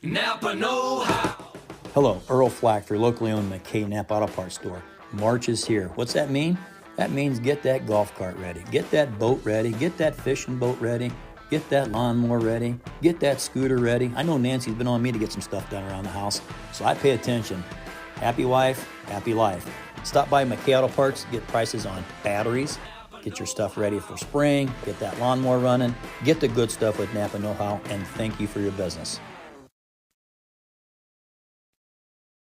Napa know-how. Hello, Earl Flack for your locally owned McKay Napa Auto Parts store. March is here. What's that mean? That means get that golf cart ready, get that boat ready, get that fishing boat ready, get that lawnmower ready, get that scooter ready. I know Nancy's been on me to get some stuff done around the house, so I pay attention. Happy wife, happy life. Stop by McKay Auto Parts, get prices on batteries, get your stuff ready for spring, get that lawnmower running, get the good stuff with Napa know-how, and thank you for your business.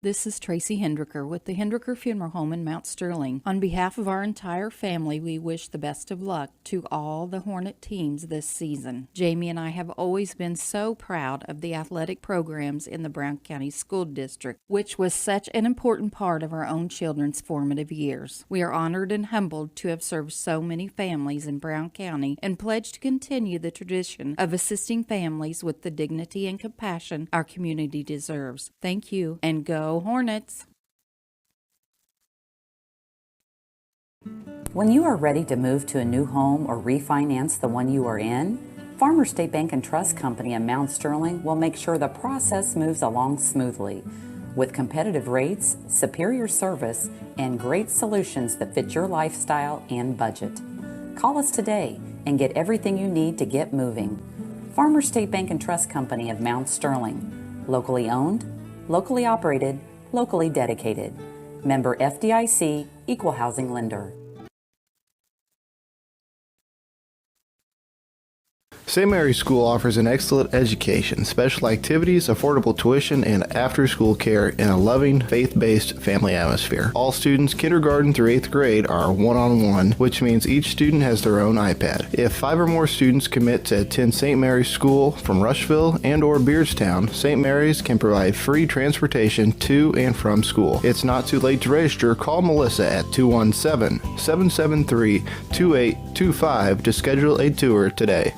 This is Tracy Hendricker with the Hendricker Funeral Home in Mount Sterling. On behalf of our entire family, we wish the best of luck to all the Hornet teams this season. Jamie and I have always been so proud of the athletic programs in the Brown County School District, which was such an important part of our own children's formative years. We are honored and humbled to have served so many families in Brown County and pledge to continue the tradition of assisting families with the dignity and compassion our community deserves. Thank you, and go Hornets! When you are ready to move to a new home or refinance the one you are in, Farmers State Bank and Trust Company in Mount Sterling will make sure the process moves along smoothly. With competitive rates, superior service, and great solutions that fit your lifestyle and budget. Call us today and get everything you need to get moving. Farmers State Bank and Trust Company of Mount Sterling. Locally owned, locally operated, locally dedicated. Member FDIC, Equal Housing Lender. St. Mary's School offers an excellent education, special activities, affordable tuition, and after-school care in a loving, faith-based family atmosphere. All students, kindergarten through 8th grade, are one-on-one, which means each student has their own iPad. If 5 or more students commit to attend St. Mary's School from Rushville and or Beardstown, St. Mary's can provide free transportation to and from school. It's not too late to register. Call Melissa at 217-773-2825 to schedule a tour today.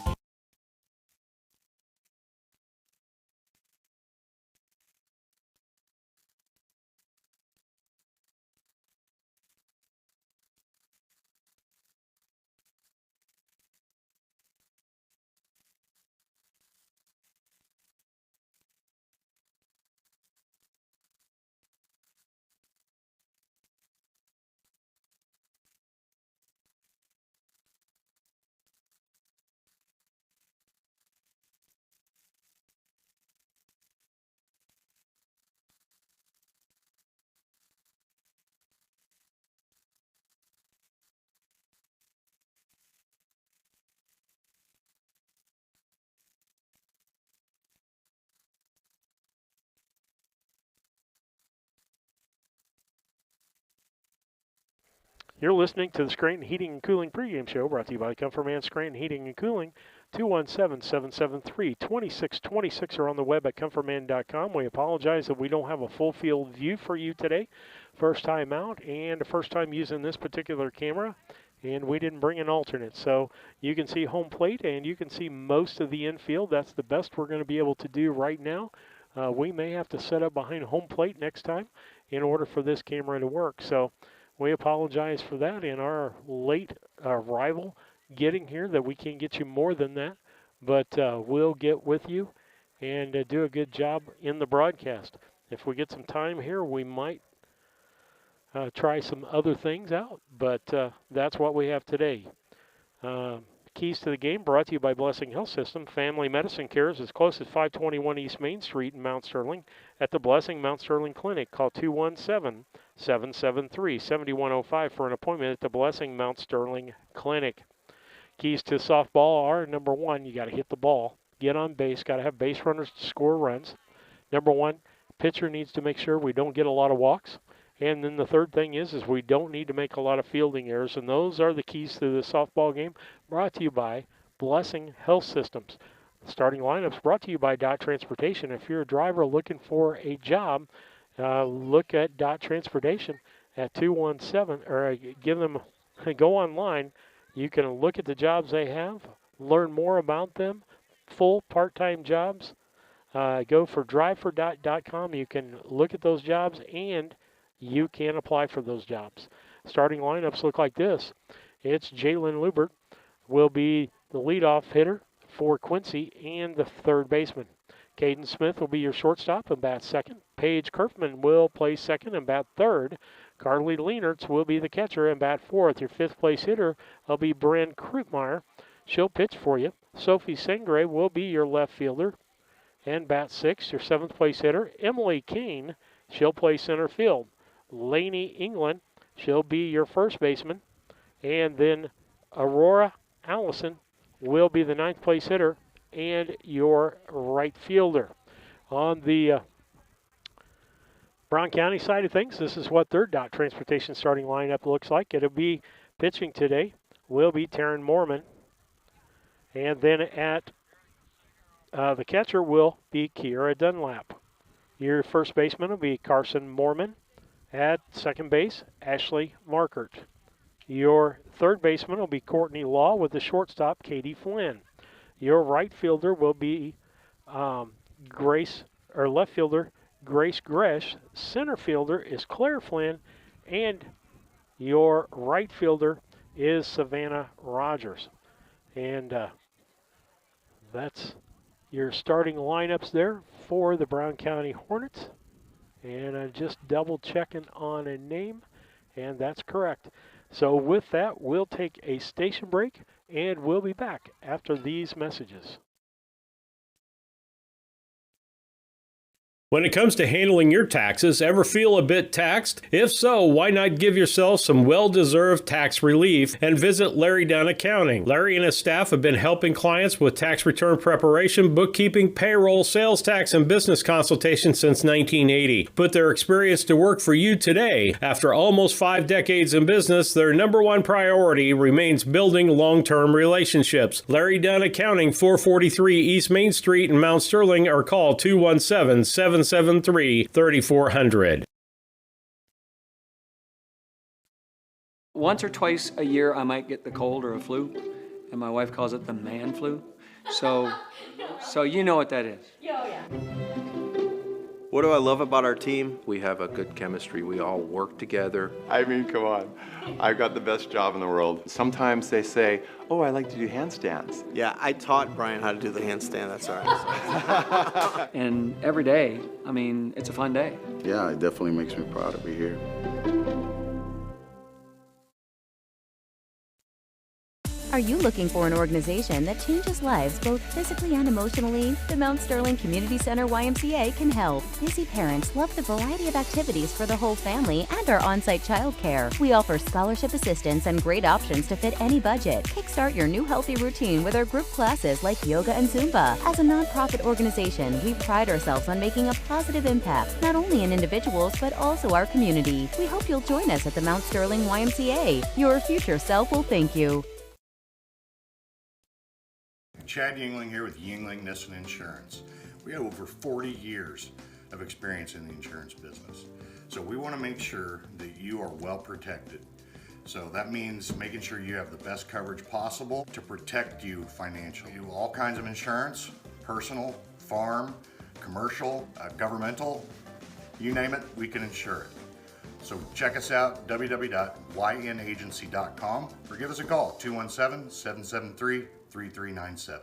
You're listening to the Scranton Heating and Cooling pregame show brought to you by Comfort Man Scranton Heating and Cooling. 217-773-2626 or on the web at comfortman.com. We apologize that we don't have a full field view for you today. First time out and first time using this particular camera. And we didn't bring an alternate. So you can see home plate and you can see most of the infield. That's the best we're going to be able to do right now. We may have to set up behind home plate next time in order for this camera to work. So we apologize for that in our late arrival getting here, that we can't get you more than that. But we'll get with you and do a good job in the broadcast. If we get some time here, we might try some other things out. But that's what we have today. Keys to the game brought to you by Blessing Health System. Family medicine care is as close as 521 East Main Street in Mount Sterling at the Blessing Mount Sterling Clinic. Call 217-773-7105 for an appointment at the Blessing Mount Sterling Clinic. Keys to softball are, number one, you got to hit the ball. Get on base. Got to have base runners to score runs. Number one, pitcher needs to make sure we don't get a lot of walks. And then the third thing is we don't need to make a lot of fielding errors. And those are the keys to the softball game, brought to you by Blessing Health Systems. The starting lineups brought to you by Dot Transportation. If you're a driver looking for a job, look at Dot Transportation at 217, or go online. You can look at the jobs they have, learn more about them, full part-time jobs. Go for drivefor.com. You can look at those jobs and you can apply for those jobs. Starting lineups look like this. It's Jalen Lubert will be the leadoff hitter for Quincy and the third baseman. Caden Smith will be your shortstop and bat second. Paige Kerfman will play second and bat third. Carly Leenertz will be the catcher and bat fourth. Your fifth place hitter will be Bryn Krutmeyer. She'll pitch for you. Sophie Sengray will be your left fielder and bat sixth. Your seventh place hitter, Emily Kane, she'll play center field. Lainey England, she'll be your first baseman. And then Aurora Allison will be the ninth place hitter and your right fielder. On the Brown County side of things, this is what their DOT Transportation starting lineup looks like. It'll be pitching today will be Taryn Mormon. And then at the catcher will be Kiera Dunlap. Your first baseman will be Carson Mormon. At second base, Ashley Markert. Your third baseman will be Courtney Law with the shortstop, Katie Flynn. Your right fielder will be left fielder, Grace Gresh. Center fielder is Claire Flynn. And your right fielder is Savannah Rogers. And that's your starting lineups there for the Brown County Hornets. And I'm just double checking on a name, and that's correct. So with that, we'll take a station break, and we'll be back after these messages. When it comes to handling your taxes, ever feel a bit taxed? If so, why not give yourself some well-deserved tax relief and visit Larry Dunn Accounting. Larry and his staff have been helping clients with tax return preparation, bookkeeping, payroll, sales tax, and business consultation since 1980. Put their experience to work for you today. After almost 5 decades in business, their number one priority remains building long-term relationships. Larry Dunn Accounting, 443 East Main Street in Mount Sterling, or call 217-773-3400. Once or twice a year, I might get the cold or a flu, and my wife calls it the man flu. So you know what that is. What do I love about our team? We have a good chemistry. We all work together. I mean, come on. I've got the best job in the world. Sometimes they say, oh, I like to do handstands. Yeah, I taught Brian how to do the handstand. That's all right. And every day, I mean, it's a fun day. Yeah, it definitely makes me proud to be here. Are you looking for an organization that changes lives both physically and emotionally? The Mount Sterling Community Center YMCA can help. Busy parents love the variety of activities for the whole family and our on-site childcare. We offer scholarship assistance and great options to fit any budget. Kickstart your new healthy routine with our group classes like yoga and Zumba. As a nonprofit organization, we pride ourselves on making a positive impact, not only in individuals, but also our community. We hope you'll join us at the Mount Sterling YMCA. Your future self will thank you. Chad Yingling here with Yingling Nissen Insurance. We have over 40 years of experience in the insurance business. So we want to make sure that you are well protected. So that means making sure you have the best coverage possible to protect you financially. We do all kinds of insurance, personal, farm, commercial, governmental, you name it, we can insure it. So check us out, www.ynagency.com, or give us a call, 217-773-3397.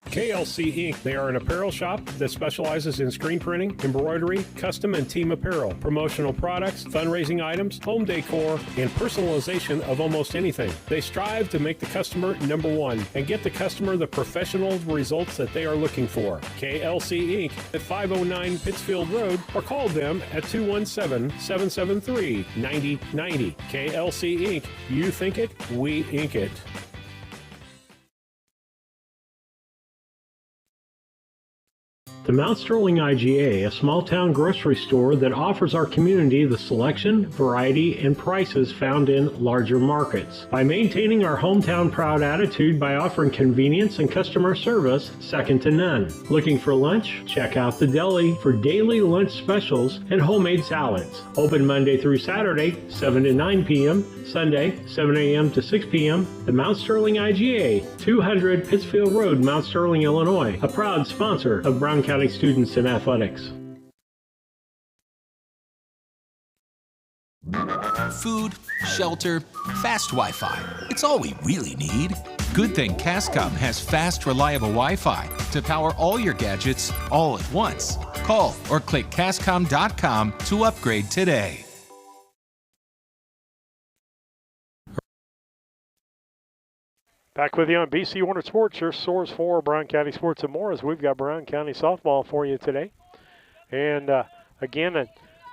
KLC Inc. They are an apparel shop that specializes in screen printing, embroidery, custom and team apparel, promotional products, fundraising items, home decor, and personalization of almost anything. They strive to make the customer number one and get the customer the professional results that they are looking for. KLC Inc. at 509 Pittsfield Road, or call them at 217-773-9090. KLC Inc. You think it, we ink it. The Mount Sterling IGA, a small-town grocery store that offers our community the selection, variety, and prices found in larger markets. By maintaining our hometown proud attitude by offering convenience and customer service second to none. Looking for lunch? Check out the deli for daily lunch specials and homemade salads. Open Monday through Saturday, 7 to 9 p.m., Sunday, 7 a.m. to 6 p.m. The Mount Sterling IGA, 200 Pittsfield Road, Mount Sterling, Illinois, a proud sponsor of Brown County students in athletics. Food, shelter, fast Wi-Fi. It's all we really need. Good thing Cascom has fast, reliable Wi-Fi to power all your gadgets all at once. Call or click Cascom.com to upgrade today. Back with you on BC Hornet Sports, your source for Brown County sports and more, as we've got Brown County softball for you today. And again,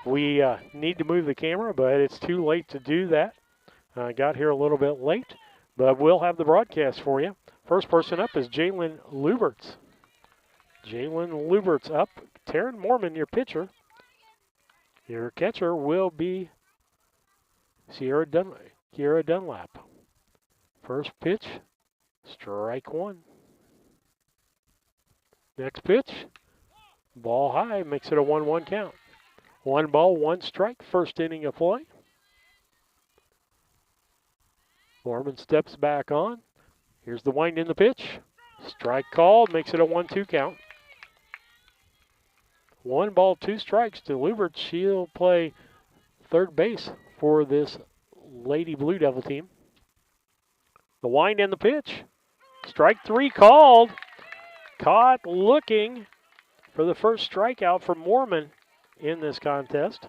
we need to move the camera, but it's too late to do that. I got here a little bit late, but we'll have the broadcast for you. First person up is Jalen Luberts. Jalen Luberts up. Taryn Mormon, your pitcher. Your catcher will be Kiera Dunlap. First pitch, strike one. Next pitch, ball high, makes it a 1-1 count. 1 ball, 1 strike, first inning of play. Mormon steps back on. Here's the wind in the pitch. Strike called, makes it a 1-2 count. 1 ball, 2 strikes to Lubert. She'll play third base for this Lady Blue Devil team. The wind and the pitch. Strike 3 called. Caught looking for the first strikeout for Mormon in this contest.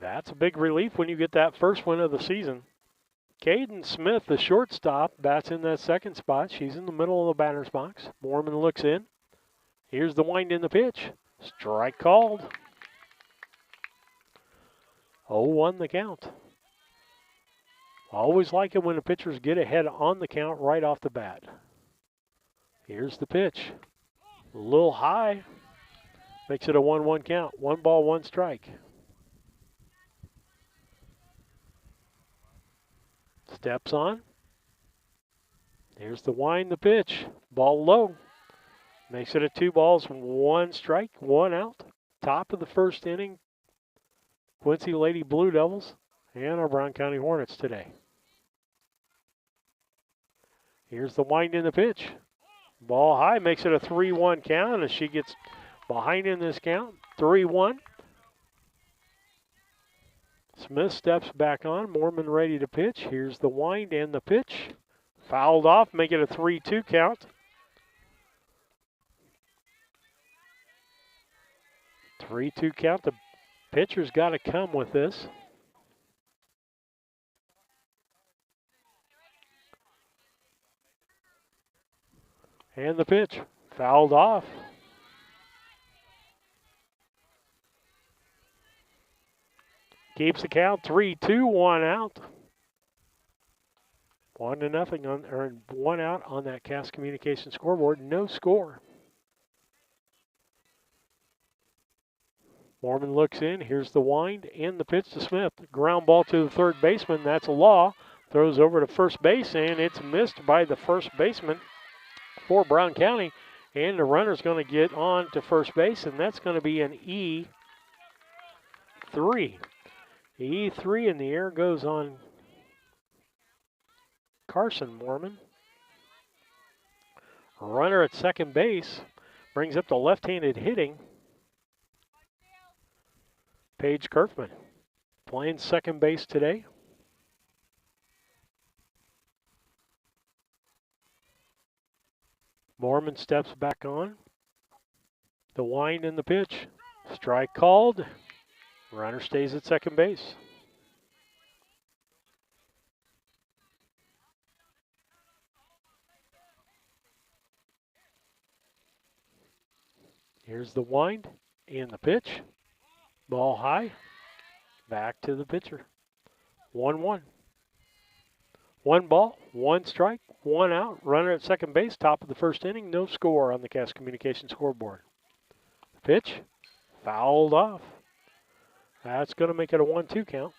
That's a big relief when you get that first win of the season. Caden Smith, the shortstop, bats in that second spot. She's in the middle of the batter's box. Mormon looks in. Here's the wind in the pitch. Strike called. 0-1 the count. I always like it when the pitchers get ahead on the count right off the bat. Here's the pitch. A little high. Makes it a 1-1 count. 1 ball, 1 strike. Steps on. Here's the wind, the pitch. Ball low. Makes it a 2 balls, 1 strike, 1 out. Top of the first inning. Quincy Lady Blue Devils and our Brown County Hornets today. Here's the wind in the pitch. Ball high, makes it a 3-1 count as she gets behind in this count. 3-1. Smith steps back on. Mormon ready to pitch. Here's the wind and the pitch. Fouled off, make it a 3-2 count. 3-2 count. The pitcher's got to come with this. And the pitch. Fouled off. Keeps the count 3-2, 1 out. 1-0 on, or 1 out on that Cass Communication scoreboard. No score. Mormon looks in. Here's the wind and the pitch to Smith. Ground ball to the third baseman. That's a Law. Throws over to first base, and it's missed by the first baseman for Brown County. And the runner's going to get on to first base, and that's going to be an E3. E3 in the air goes on Carson Mormon. Runner at second base brings up the left-handed hitting Paige Kerfman, playing second base today. Mormon steps back on. The wind and the pitch. Strike called. Runner stays at second base. Here's the wind and the pitch. Ball high. Back to the pitcher. 1-1. 1 ball, 1 strike, 1 out. Runner at second base, top of the first inning. No score on the Cass Communication scoreboard. Pitch, fouled off. That's going to make it a 1-2 count.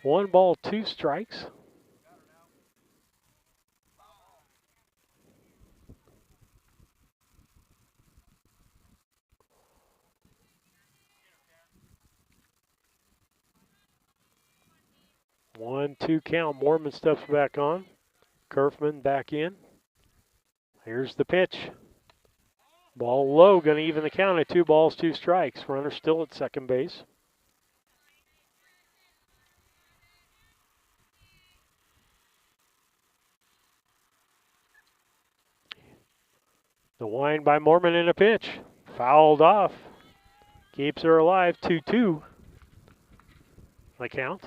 1 ball, 2 strikes. One, 2 count. Mormon steps back on. Kerfman back in. Here's the pitch. Ball low, going to even the count at 2 balls, 2 strikes. Runner still at second base. The wind by Mormon in a pitch. Fouled off. Keeps her alive, 2-2. The count.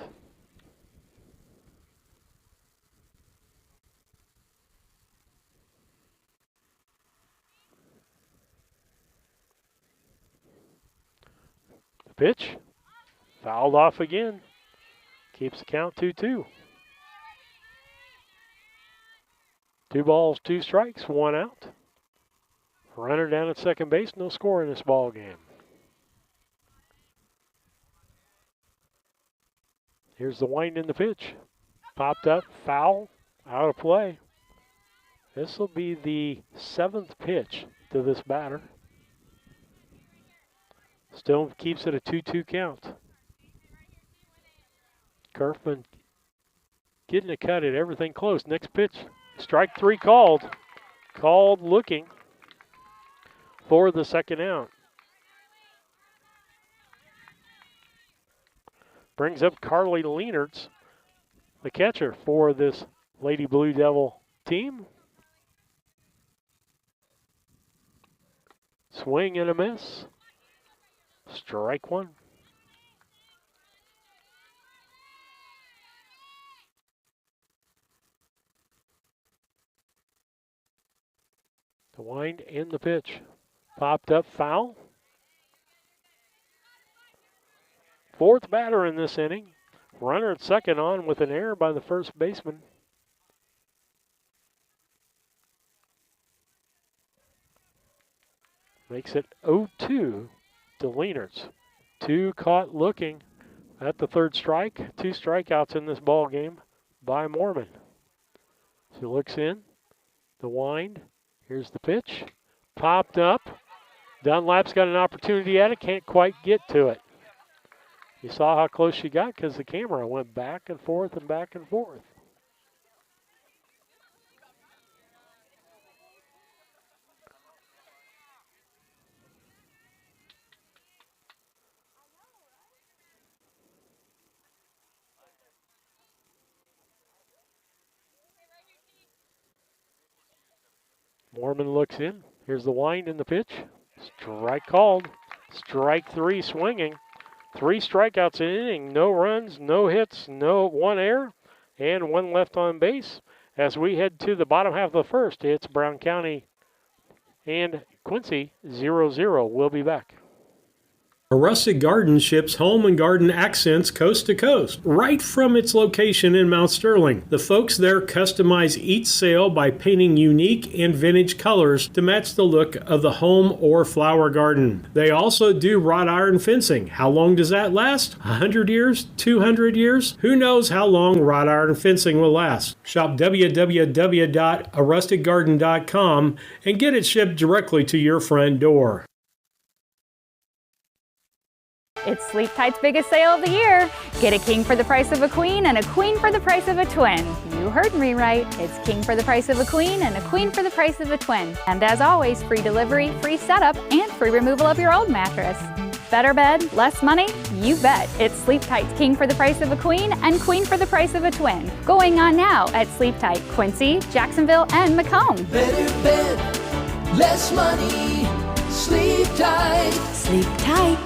The pitch. Fouled off again. Keeps the count 2-2. 2 balls, 2 strikes, 1 out. Runner down at second base, no score in this ball game. Here's the wind in the pitch. Popped up, foul, out of play. This will be the 7th pitch to this batter. Still keeps it a 2-2 count. Kerfman getting a cut at everything close. Next pitch, strike 3 called. Called looking for the second out. Brings up Carly Leanertz, the catcher for this Lady Blue Devil team. Swing and a miss. Strike 1. The wind and the pitch. Popped up, foul. 4th batter in this inning. Runner at second on with an error by the first baseman. Makes it 0-2 to Leanertz. 2 caught looking at the 3rd strike. 2 strikeouts in this ball game by Mormon. She looks in. The wind. Here's the pitch. Popped up. Dunlap's got an opportunity at it. Can't quite get to it. You saw how close she got because the camera went back and forth and back and forth. Mormon looks in. Here's the wind and the pitch. Strike called. Strike 3 swinging. 3 strikeouts in the inning. No runs, no hits, no 1 error, and 1 left on base. As we head to the bottom half of the first, it's Brown County and Quincy 0-0. We'll be back. A Rustic Garden ships home and garden accents coast to coast, right from its location in Mount Sterling. The folks there customize each sail by painting unique and vintage colors to match the look of the home or flower garden. They also do wrought iron fencing. How long does that last? 100 years? 200 years? Who knows how long wrought iron fencing will last? Shop www.arusticgarden.com and get it shipped directly to your front door. It's Sleep Tight's biggest sale of the year. Get a king for the price of a queen and a queen for the price of a twin. You heard me right. It's king for the price of a queen and a queen for the price of a twin. And as always, free delivery, free setup, and free removal of your old mattress. Better bed, less money? You bet. It's Sleep Tight's king for the price of a queen and queen for the price of a twin. Going on now at Sleep Tight, Quincy, Jacksonville, and Macomb. Better bed, less money. Sleep Tight. Sleep tight.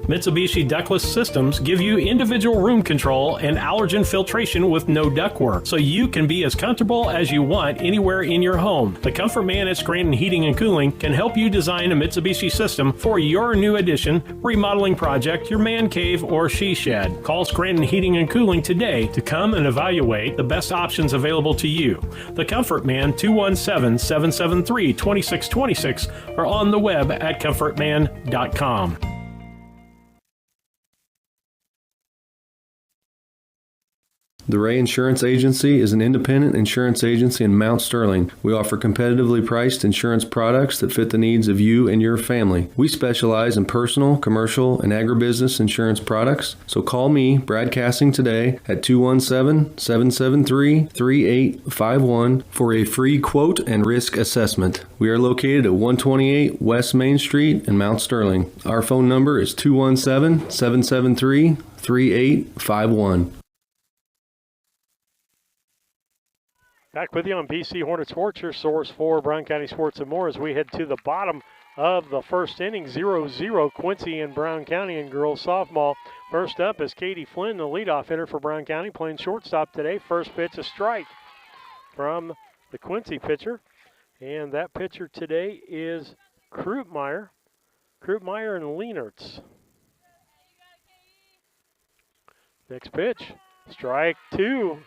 Mitsubishi ductless systems give you individual room control and allergen filtration with no ductwork, so you can be as comfortable as you want anywhere in your home. The Comfort Man at Scranton Heating and Cooling can help you design a Mitsubishi system for your new addition, remodeling project, your man cave, or she shed. Call Scranton Heating and Cooling today to come and evaluate the best options available to you. The Comfort Man, 217-773-2626, or on the web at comfortman.com. The Ray Insurance Agency is an independent insurance agency in Mount Sterling. We offer competitively priced insurance products that fit the needs of you and your family. We specialize in personal, commercial, and agribusiness insurance products. So call me, Brad Casting, today at 217-773-3851 for a free quote and risk assessment. We are located at 128 West Main Street in Mount Sterling. Our phone number is 217-773-3851. Back with you on BC Hornet Sports, your source for Brown County sports and more as we head to the bottom of the first inning, 0-0, Quincy and Brown County in girls softball. First up is Katie Flynn, the leadoff hitter for Brown County, playing shortstop today. First pitch, a strike from the Quincy pitcher. And that pitcher today is Krupmeyer and Leenertz. Next pitch, strike two.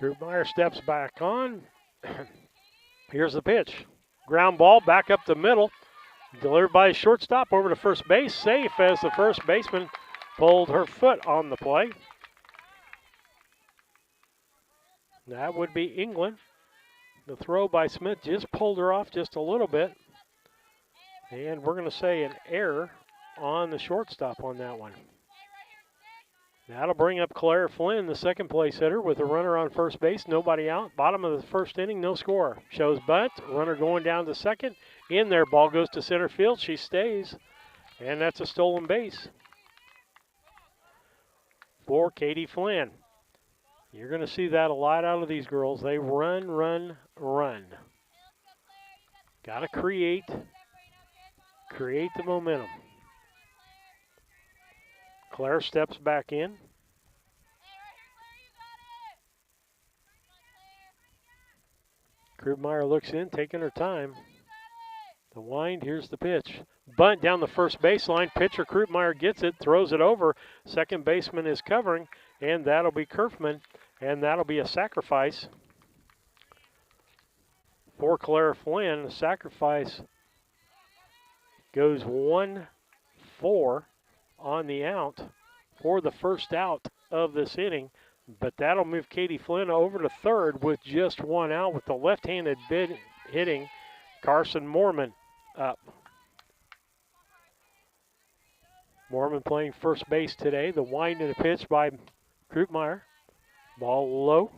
Krupmeyer steps back on. Here's the pitch. Ground ball back up the middle. Delivered by a shortstop over to first base. Safe as the first baseman pulled her foot on the play. That would be England. The throw by Smith just pulled her off just a little bit. And we're going to say an error on the shortstop on that one. That'll bring up Claire Flynn, the second place hitter, with a runner on first base, nobody out. Bottom of the first inning, no score. Shows bunt, runner going down to second. In there, ball goes to center field. She stays, and that's a stolen base for Katie Flynn. You're going to see that a lot out of these girls. They run, run, run. Got to create the momentum. Claire steps back in. Krupmeyer looks in, taking her time. The wind, here's the pitch. Bunt down the first baseline. Pitcher Krupmeyer gets it, throws it over. Second baseman is covering, and that'll be Kerfman, and that'll be a sacrifice for Claire Flynn. The sacrifice goes 1-4 on the out for the first out of this inning, but that'll move Katie Flynn over to third with just one out with the left-handed hitting Carson Mormon up. Mormon playing first base today. The wind and a pitch by Krupmeyer. Ball low.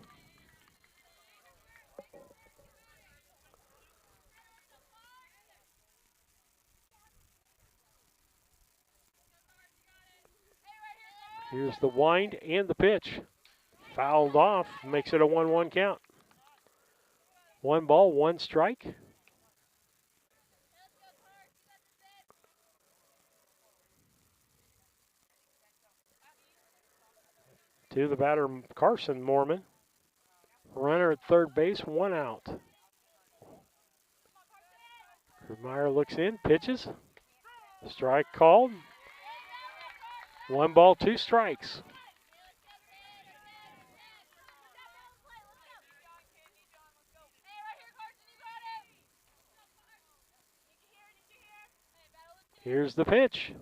Here's the wind and the pitch. Fouled off, makes it a 1-1 count. 1 ball, 1 strike. To the batter, Carson Mormon. Runner at third base, 1 out. Meyer looks in, pitches. Strike called. 1 ball, 2 strikes. Here's the pitch.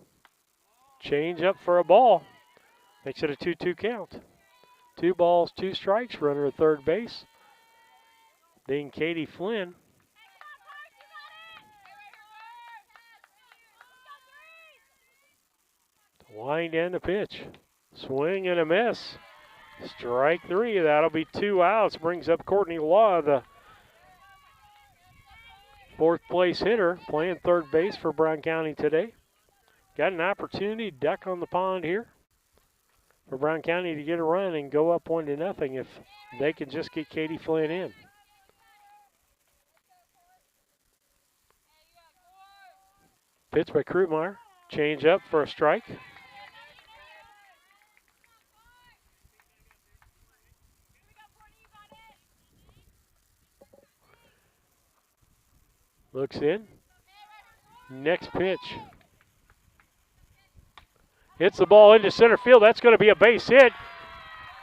Change up for a ball. Makes it a 2-2 count. 2 balls, 2 strikes. Runner at third base. Being Katie Flynn. Wind and a pitch. Swing and a miss. Strike 3. That'll be 2 outs. Brings up Courtney Law, the fourth place hitter, playing third base for Brown County today. Got an opportunity to duck on the pond here for Brown County to get a run and go up 1-0 if they can just get Katie Flynn in. Pitch by Krupmeyer. Change up for a strike. Looks in. Next pitch. Hits the ball into center field. That's going to be a base hit.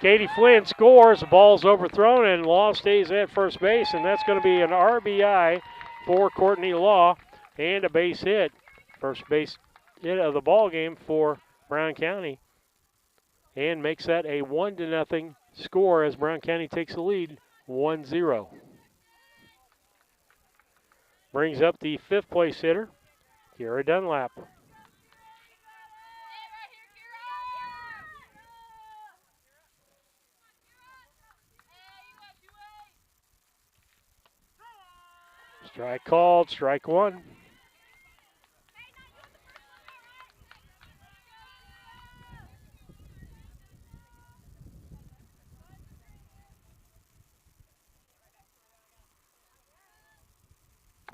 Katie Flynn scores. The ball's overthrown, and Law stays at first base, and that's going to be an RBI for Courtney Law. and a base hit. First base hit of the ball game for Brown County, and makes that a 1-0 score as Brown County takes the lead 1-0. Brings up the 5th place hitter, Kira Dunlap. Strike called, strike one.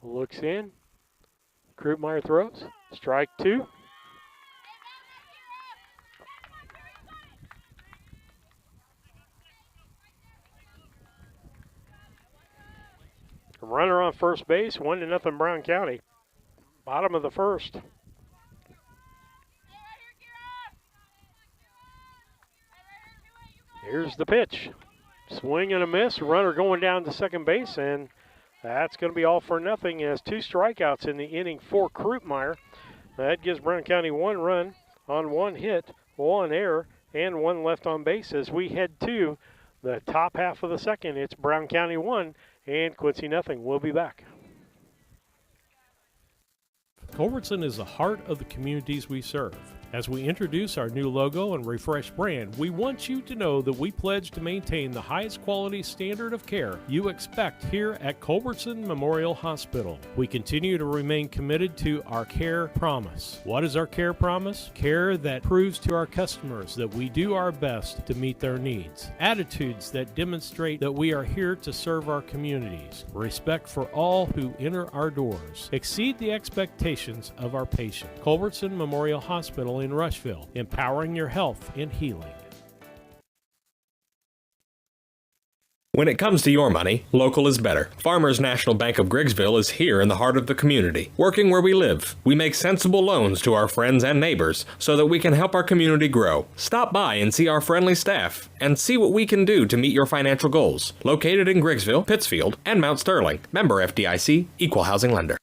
Looks in. Krupmeyer throws. Strike two. Runner on first base, 1-0 Brown County. Bottom of the first. Here's the pitch. Swing and a miss. Runner going down to second base, and that's going to be all for nothing as 2 strikeouts in the inning for Krupmeyer. That gives Brown County 1 run on 1 hit, 1 error, and 1 left on base as we head to the top half of the second. It's Brown County 1 and Quincy nothing. We'll be back. Culbertson is the heart of the communities we serve. As we introduce our new logo and refreshed brand, we want you to know that we pledge to maintain the highest quality standard of care you expect here at Culbertson Memorial Hospital. We continue to remain committed to our care promise. What is our care promise? Care that proves to our customers that we do our best to meet their needs. Attitudes that demonstrate that we are here to serve our communities. Respect for all who enter our doors. Exceed the expectations of our patient. Culbertson Memorial Hospital in Rushville, empowering your health and healing. When it comes to your money, local is better. Farmers National Bank of Griggsville is here in the heart of the community, working where we live. We make sensible loans to our friends and neighbors so that we can help our community grow. Stop by and see our friendly staff and see what we can do to meet your financial goals. Located in Griggsville, Pittsfield, and Mount Sterling. Member FDIC, Equal Housing Lender.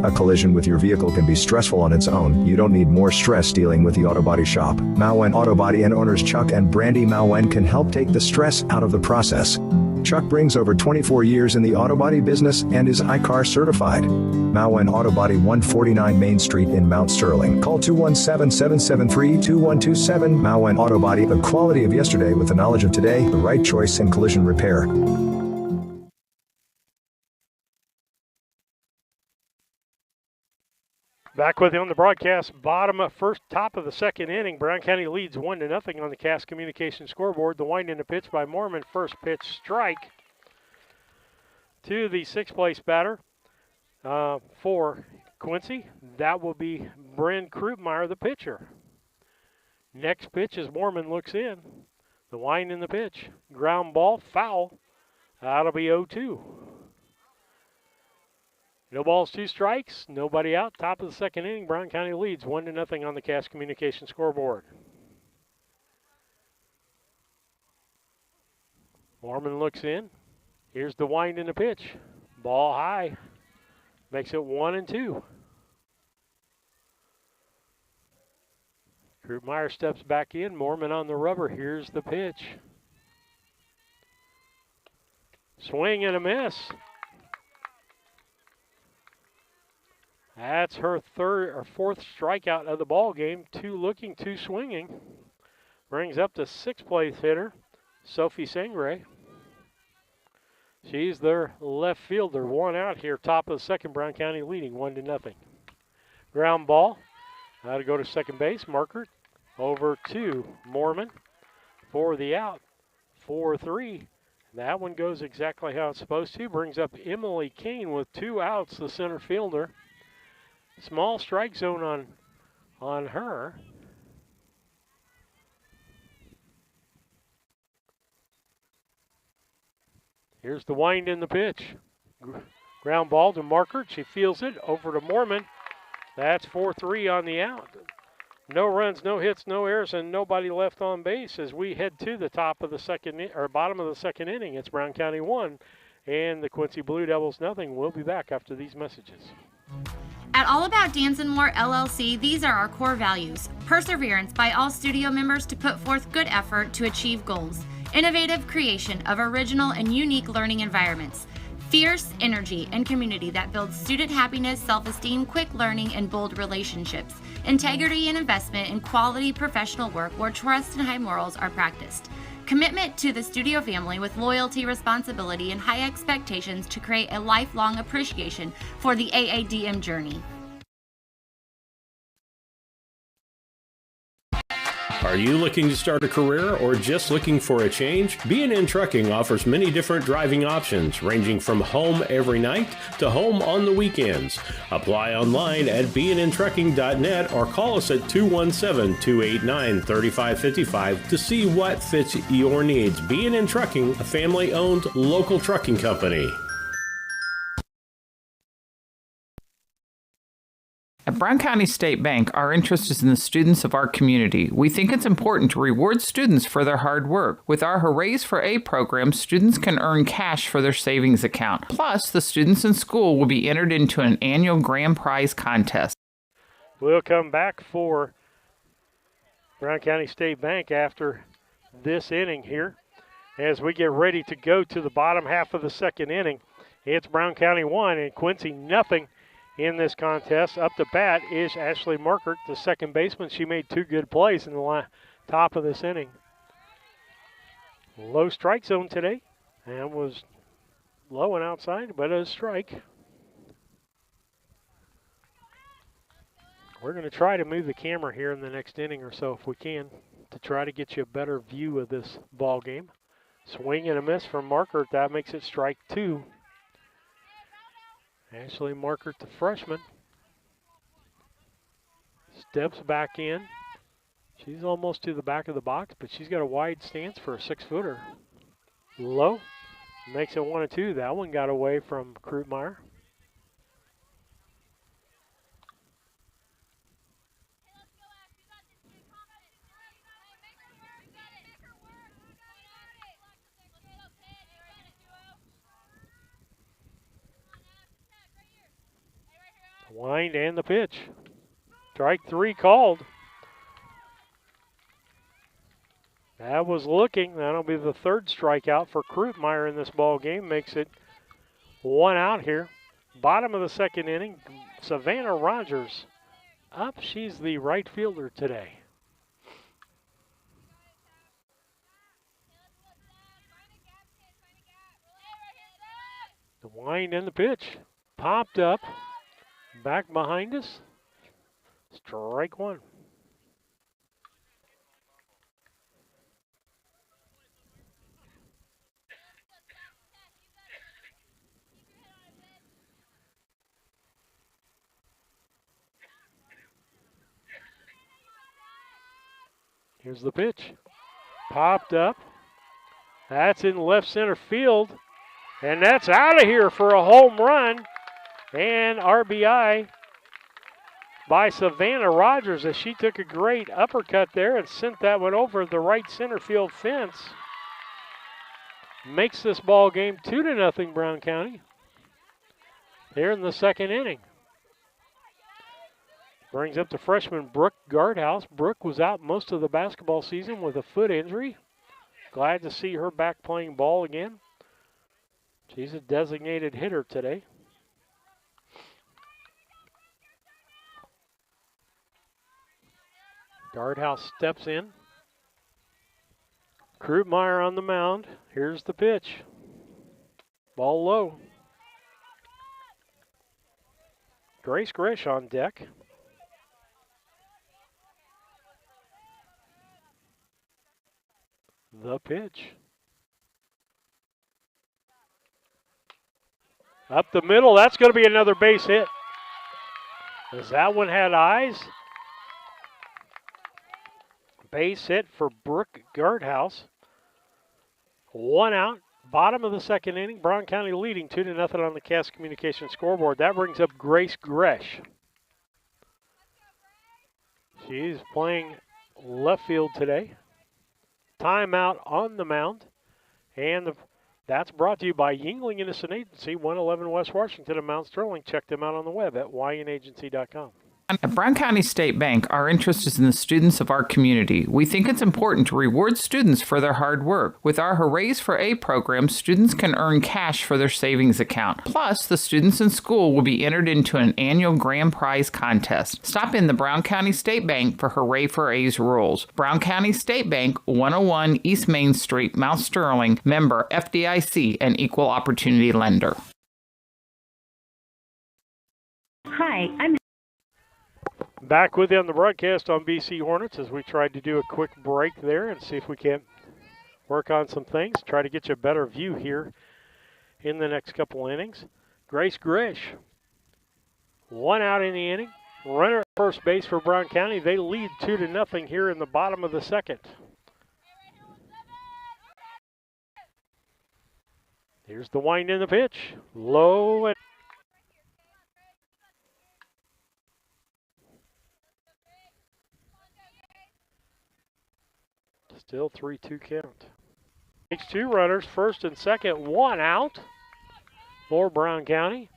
A collision with your vehicle can be stressful on its own. You don't need more stress dealing with the Auto Body Shop. Mauen Auto Body and owners Chuck and Brandy Mauen can help take the stress out of the process. Chuck brings over 24 years in the auto body business and is iCar certified. Mauen Auto Body, 149 Main Street in Mount Sterling. Call 217-773-2127. Mauen Auto Body, the quality of yesterday with the knowledge of today, the right choice in collision repair. Back with you on the broadcast, top of the second inning. Brown County leads 1-0 on the Cass Communications scoreboard. The wind in the pitch by Mormon. First pitch strike to the 6th place batter for Quincy. That will be Bryn Krupmeyer, the pitcher. Next pitch as Mormon looks in. The wind in the pitch. Ground ball, foul. That'll be 0-2. No balls, 2 strikes, nobody out. Top of the second inning, Brown County leads 1-0 on the Cass Communications scoreboard. Mormon looks in. Here's the wind in the pitch. Ball high. Makes it 1-2. Krupmeyer steps back in. Mormon on the rubber. Here's the pitch. Swing and a miss. That's her 4th strikeout of the ball game. 2 looking, 2 swinging. Brings up the 6th place hitter, Sophie Sangre. She's their left fielder. 1 out here, top of the second. Brown County leading 1-0. Ground ball. That'll go to second base. Marker over to Mormon for the out. 4-3. That one goes exactly how it's supposed to. Brings up Emily Kane with 2 outs, the center fielder. Small strike zone on her. Here's the wind in the pitch. Ground ball to Marker. She feels it over to Mormon. That's 4-3 on the out. No runs, no hits, no errors, and nobody left on base as we head to the top of the bottom of the second inning. It's Brown County 1 and the Quincy Blue Devils nothing. We'll be back after these messages. At All About Danson Moore LLC, these are our core values. Perseverance by all studio members to put forth good effort to achieve goals. Innovative creation of original and unique learning environments. Fierce energy and community that builds student happiness, self-esteem, quick learning, and bold relationships. Integrity and investment in quality professional work where trust and high morals are practiced. Commitment to the studio family with loyalty, responsibility, and high expectations to create a lifelong appreciation for the AADM journey. Are you looking to start a career or just looking for a change? B&N Trucking offers many different driving options, ranging from home every night to home on the weekends. Apply online at bnntrucking.net or call us at 217-289-3555 to see what fits your needs. B&N Trucking, a family-owned local trucking company. At Brown County State Bank, our interest is in the students of our community. We think it's important to reward students for their hard work. With our Hoorays for A program, students can earn cash for their savings account. Plus, the students in school will be entered into an annual grand prize contest. We'll come back for Brown County State Bank after this inning here as we get ready to go to the bottom half of the second inning. It's Brown County 1 and Quincy nothing. In this contest, up to bat is Ashley Markert, the second baseman. She made two good plays in the top of this inning. Low strike zone today and was low and outside, but a strike. We're going to try to move the camera here in the next inning or so if we can to try to get you a better view of this ball game. Swing and a miss from Markert. That makes it strike two. Ashley Markert, the freshman, steps back in. She's almost to the back of the box, but she's got a wide stance for a 6-footer. Low, makes it 1-2. That one got away from Krutmeyer. Wind and the pitch. Strike three called. That was looking. That'll be the third strikeout for Krutmeyer in this ball game. Makes it one out here. Bottom of the second inning, Savannah Rogers up. She's the right fielder today. The wind and the pitch. Popped up. Back behind us, strike one. Here's the pitch. Popped up. That's in left center field, and that's out of here for a home run. And RBI by Savannah Rogers as she took a great uppercut there and sent that one over the right center field fence. Makes this ball game 2-0 Brown County here in the second inning. Brings up the freshman Brooke Guardhouse. Brooke was out most of the basketball season with a foot injury. Glad to see her back playing ball again. She's a designated hitter today. Guardhouse steps in. Krutmeyer on the mound. Here's the pitch. Ball low. Grace Grish on deck. The pitch. Up the middle. That's going to be another base hit. As that one had eyes. Base hit for Brooke Guardhouse. One out. Bottom of the second inning. Brown County leading 2-0 on the Cass Communications scoreboard. That brings up Grace Gresh. She's playing left field today. Timeout on the mound. And that's brought to you by Yingling Innocent Agency, 111 West Washington and Mount Sterling. Check them out on the web at ynagency.com. At Brown County State Bank, our interest is in the students of our community. We think it's important to reward students for their hard work. With our Hoorays for A program, students can earn cash for their savings account. Plus, the students in school will be entered into an annual grand prize contest. Stop in the Brown County State Bank for Hooray for A's rules. Brown County State Bank, 101 East Main Street, Mount Sterling, member FDIC, and equal opportunity lender. Hi, I'm Back with you on the broadcast on BC Hornets as we tried to do a quick break there and see if we can work on some things, try to get you a better view here in the next couple innings. Grace Grish, 1 out in the inning. Runner at first base for Brown County. They lead 2-0 here in the bottom of the second. Here's the wind in the pitch. Low and still 3-2 count. Takes 2 runners, first and second, 1 out for Brown County.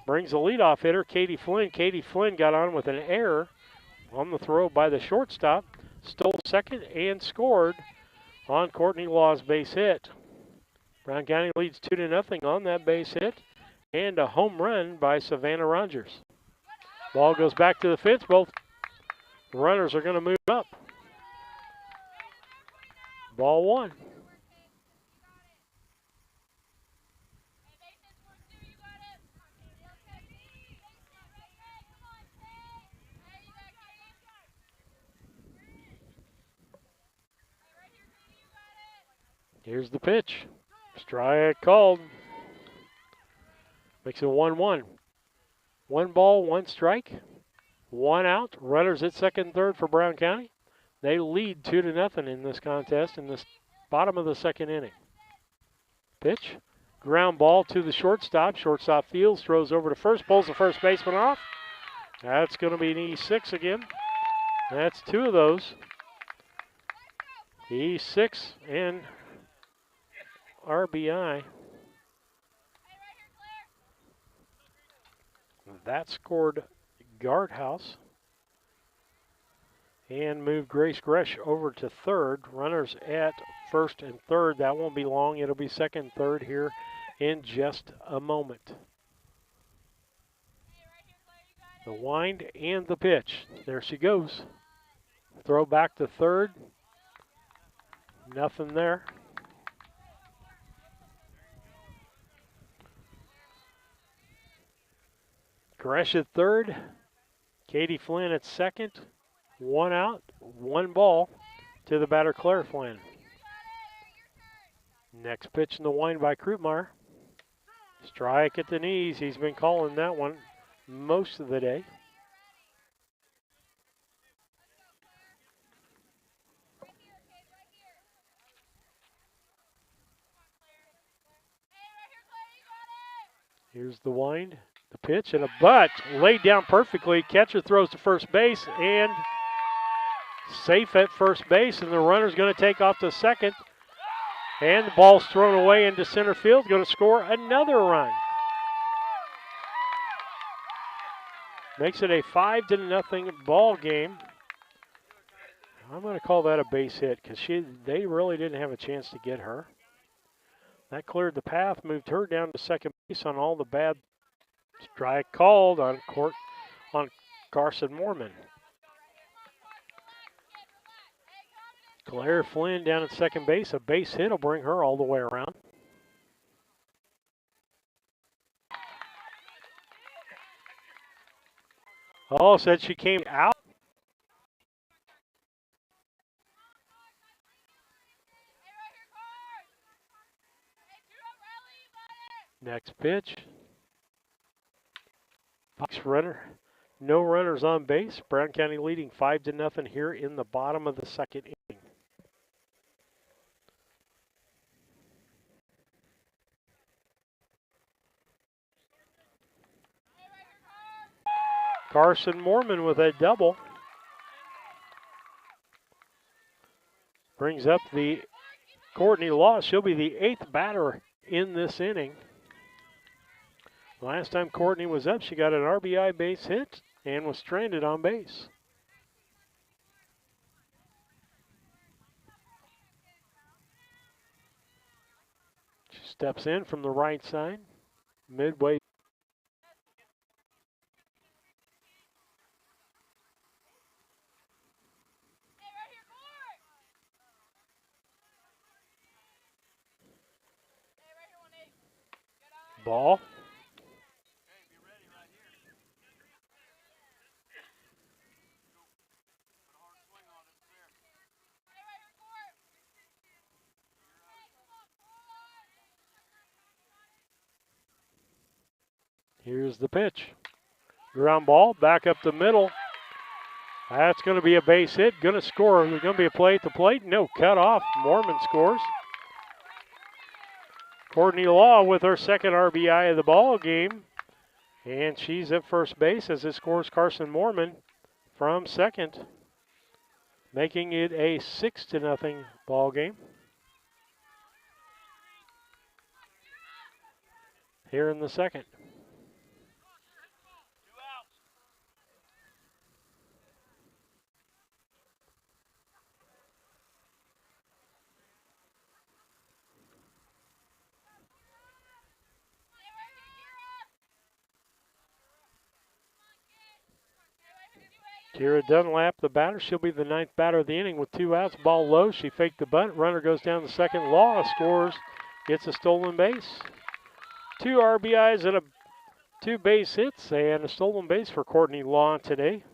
Brings the leadoff hitter, Katie Flynn. Katie Flynn got on with an error on the throw by the shortstop. Stole second and scored on Courtney Law's base hit. Brown County leads 2-0 on that base hit. And a home run by Savannah Rogers. Ball goes back to the fence. Both runners are going to move up. Ball 1. Here's the pitch. Strike called. Makes it 1-1. 1 ball, 1 strike, 1 out. Runners at second and third for Brown County. They lead 2-0 in this contest in the bottom of the second inning. Pitch, ground ball to the shortstop. Shortstop fields, throws over to first, pulls the first baseman off. That's going to be an E6 again. That's 2 of those. E6 and RBI. That scored Guardhouse. And move Grace Gresh over to third. Runners at first and third. That won't be long. It'll be second and third here in just a moment. The wind and the pitch. There she goes. Throw back to third. Nothing there. Gresh at third. Katie Flynn at second. 1 out, 1 ball to the batter, Claire Flynn. Next pitch in the wind by Krutmeyer. Strike at the knees. He's been calling that one most of the day. Here's the wind, the pitch, and a butt laid down perfectly. Catcher throws to first base and safe at first base, and the runner's going to take off to second. And the ball's thrown away into center field, going to score another run. Makes it a 5-0 ball game. I'm going to call that a base hit because they really didn't have a chance to get her. That cleared the path, moved her down to second base on all the bad strike called on Carson Moorman. Claire Flynn down at second base. A base hit will bring her all the way around. Oh, said she came out. Next pitch. Fox runner. No runners on base. Brown County leading 5-0 here in the bottom of the second inning. Carson Moorman with a double. brings up the Courtney Law. She'll be the 8th batter in this inning. Last time Courtney was up, she got an RBI base hit and was stranded on base. She steps in from the right side, midway. Ball. Here's the pitch. Ground ball, back up the middle. That's going to be a base hit. Going to score. There's going to be a play at the plate. No, cut off. Mormon scores. Courtney Law with her second RBI of the ball game. And she's at first base as it scores Carson Mormon from second, making it a 6-0 ball game. Here in the second. Kira Dunlap, the batter. She'll be the 9th batter of the inning with 2 outs. Ball low. She faked the bunt. Runner goes down the second. Law scores. Gets a stolen base. 2 RBIs and 2 base hits and a stolen base for Courtney Law today.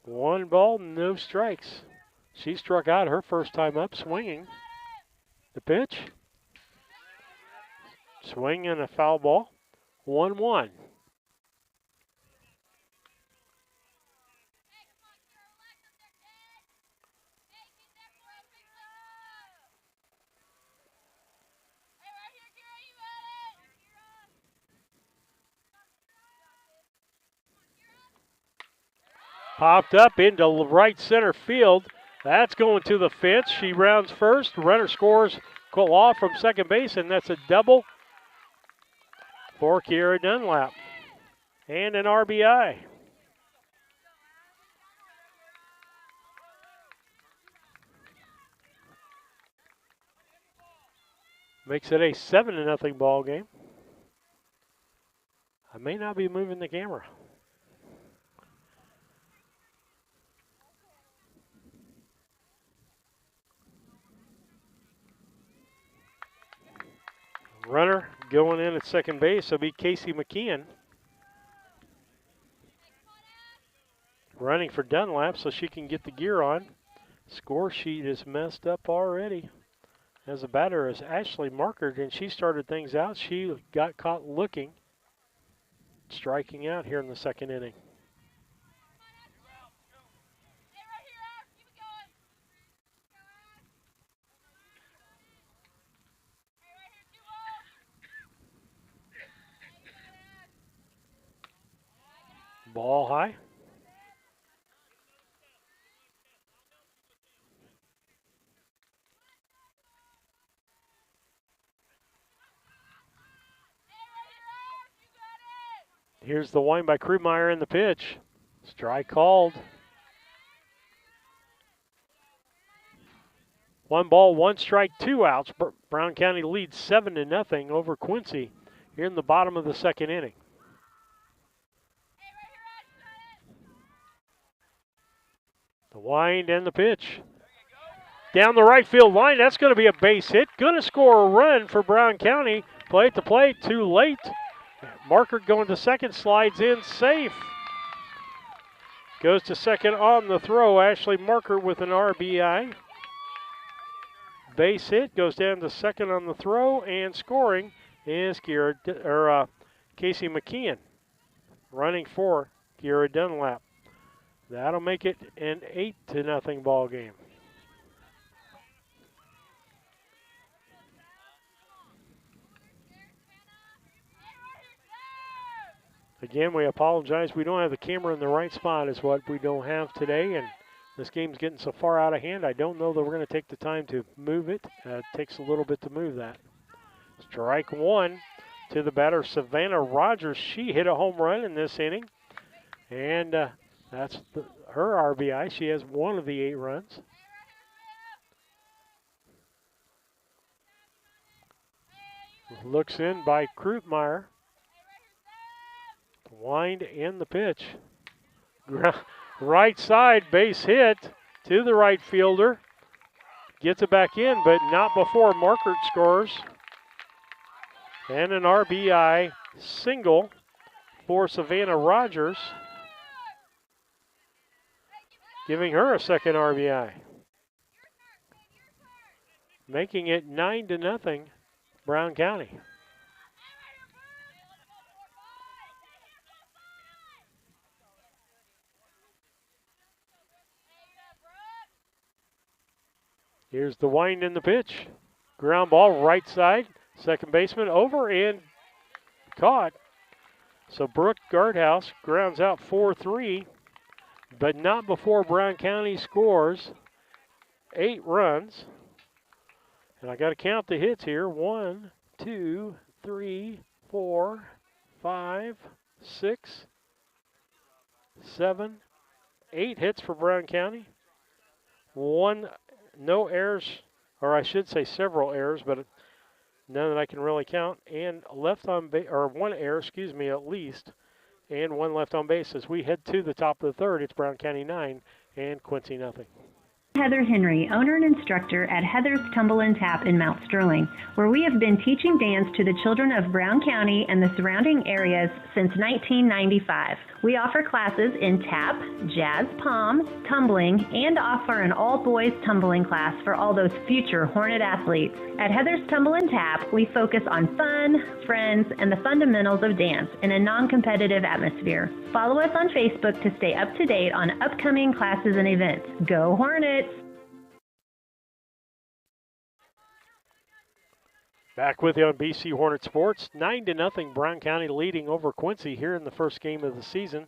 One ball, no strikes. She struck out her first time up swinging. The pitch. Swing and a foul ball. 1-1. Popped up into right center field. That's going to the fence. She rounds first. Runner scores Law from second base, and that's a double for Kira Dunlap. And an RBI. Makes it a 7-0 ball game. I may not be moving the camera. Runner going in at second base will be Casey McKeon. Running for Dunlap so she can get the gear on. Score sheet is messed up already. As a batter is Ashley Markert, and she started things out. She got caught looking, striking out here in the second inning. Ball high. Here's the wind by Krummeyer in the pitch. Strike called. 1 ball, 1 strike, 2 outs. Brown County leads 7-0 over Quincy here in the bottom of the second inning. The wind and the pitch. Down the right field line, that's going to be a base hit. Going to score a run for Brown County. Play at the plate, too late. Marker going to second, slides in, safe. Goes to second on the throw. Ashley Marker with an RBI. Base hit, goes down to second on the throw, and scoring is Casey McKeon. Running for Kira Dunlap. That'll make it an 8-0 ball game. Again, we apologize. We don't have the camera in the right spot is what we don't have today, and this game's getting so far out of hand, I don't know that we're going to take the time to move it. It takes a little bit to move that. Strike one to the batter, Savannah Rogers. She hit a home run in this inning, and that's her RBI. She has one of the 8 runs. Looks in by Krutmeyer. Wind and the pitch. Right side, base hit to the right fielder. Gets it back in, but not before Markert scores. And an RBI single for Savannah Rogers, giving her a second RBI. Making it 9-0, Brown County. Here's the wind in the pitch. Ground ball right side. Second baseman over and caught. So Brooke Gardhouse grounds out 4-3, but not before Brown County scores 8 runs. And I got to count the hits here. 1, 2, 3, 4, 5, 6, 7, 8 hits for Brown County. No errors, or I should say several errors, but none that I can really count. And left on base, or 1 error, excuse me, at least, and 1 left on base. As we head to the top of the third, it's Brown County 9 and Quincy 0. Heather Henry, owner and instructor at Heather's Tumble and Tap in Mount Sterling, where we have been teaching dance to the children of Brown County and the surrounding areas since 1995. We offer classes in tap, jazz palm, tumbling, and offer an all-boys tumbling class for all those future Hornet athletes. At Heather's Tumble and Tap, we focus on fun, friends, and the fundamentals of dance in a non-competitive atmosphere. Follow us on Facebook to stay up to date on upcoming classes and events. Go Hornets! Back with you on BC Hornet Sports. 9-0, Brown County leading over Quincy here in the first game of the season.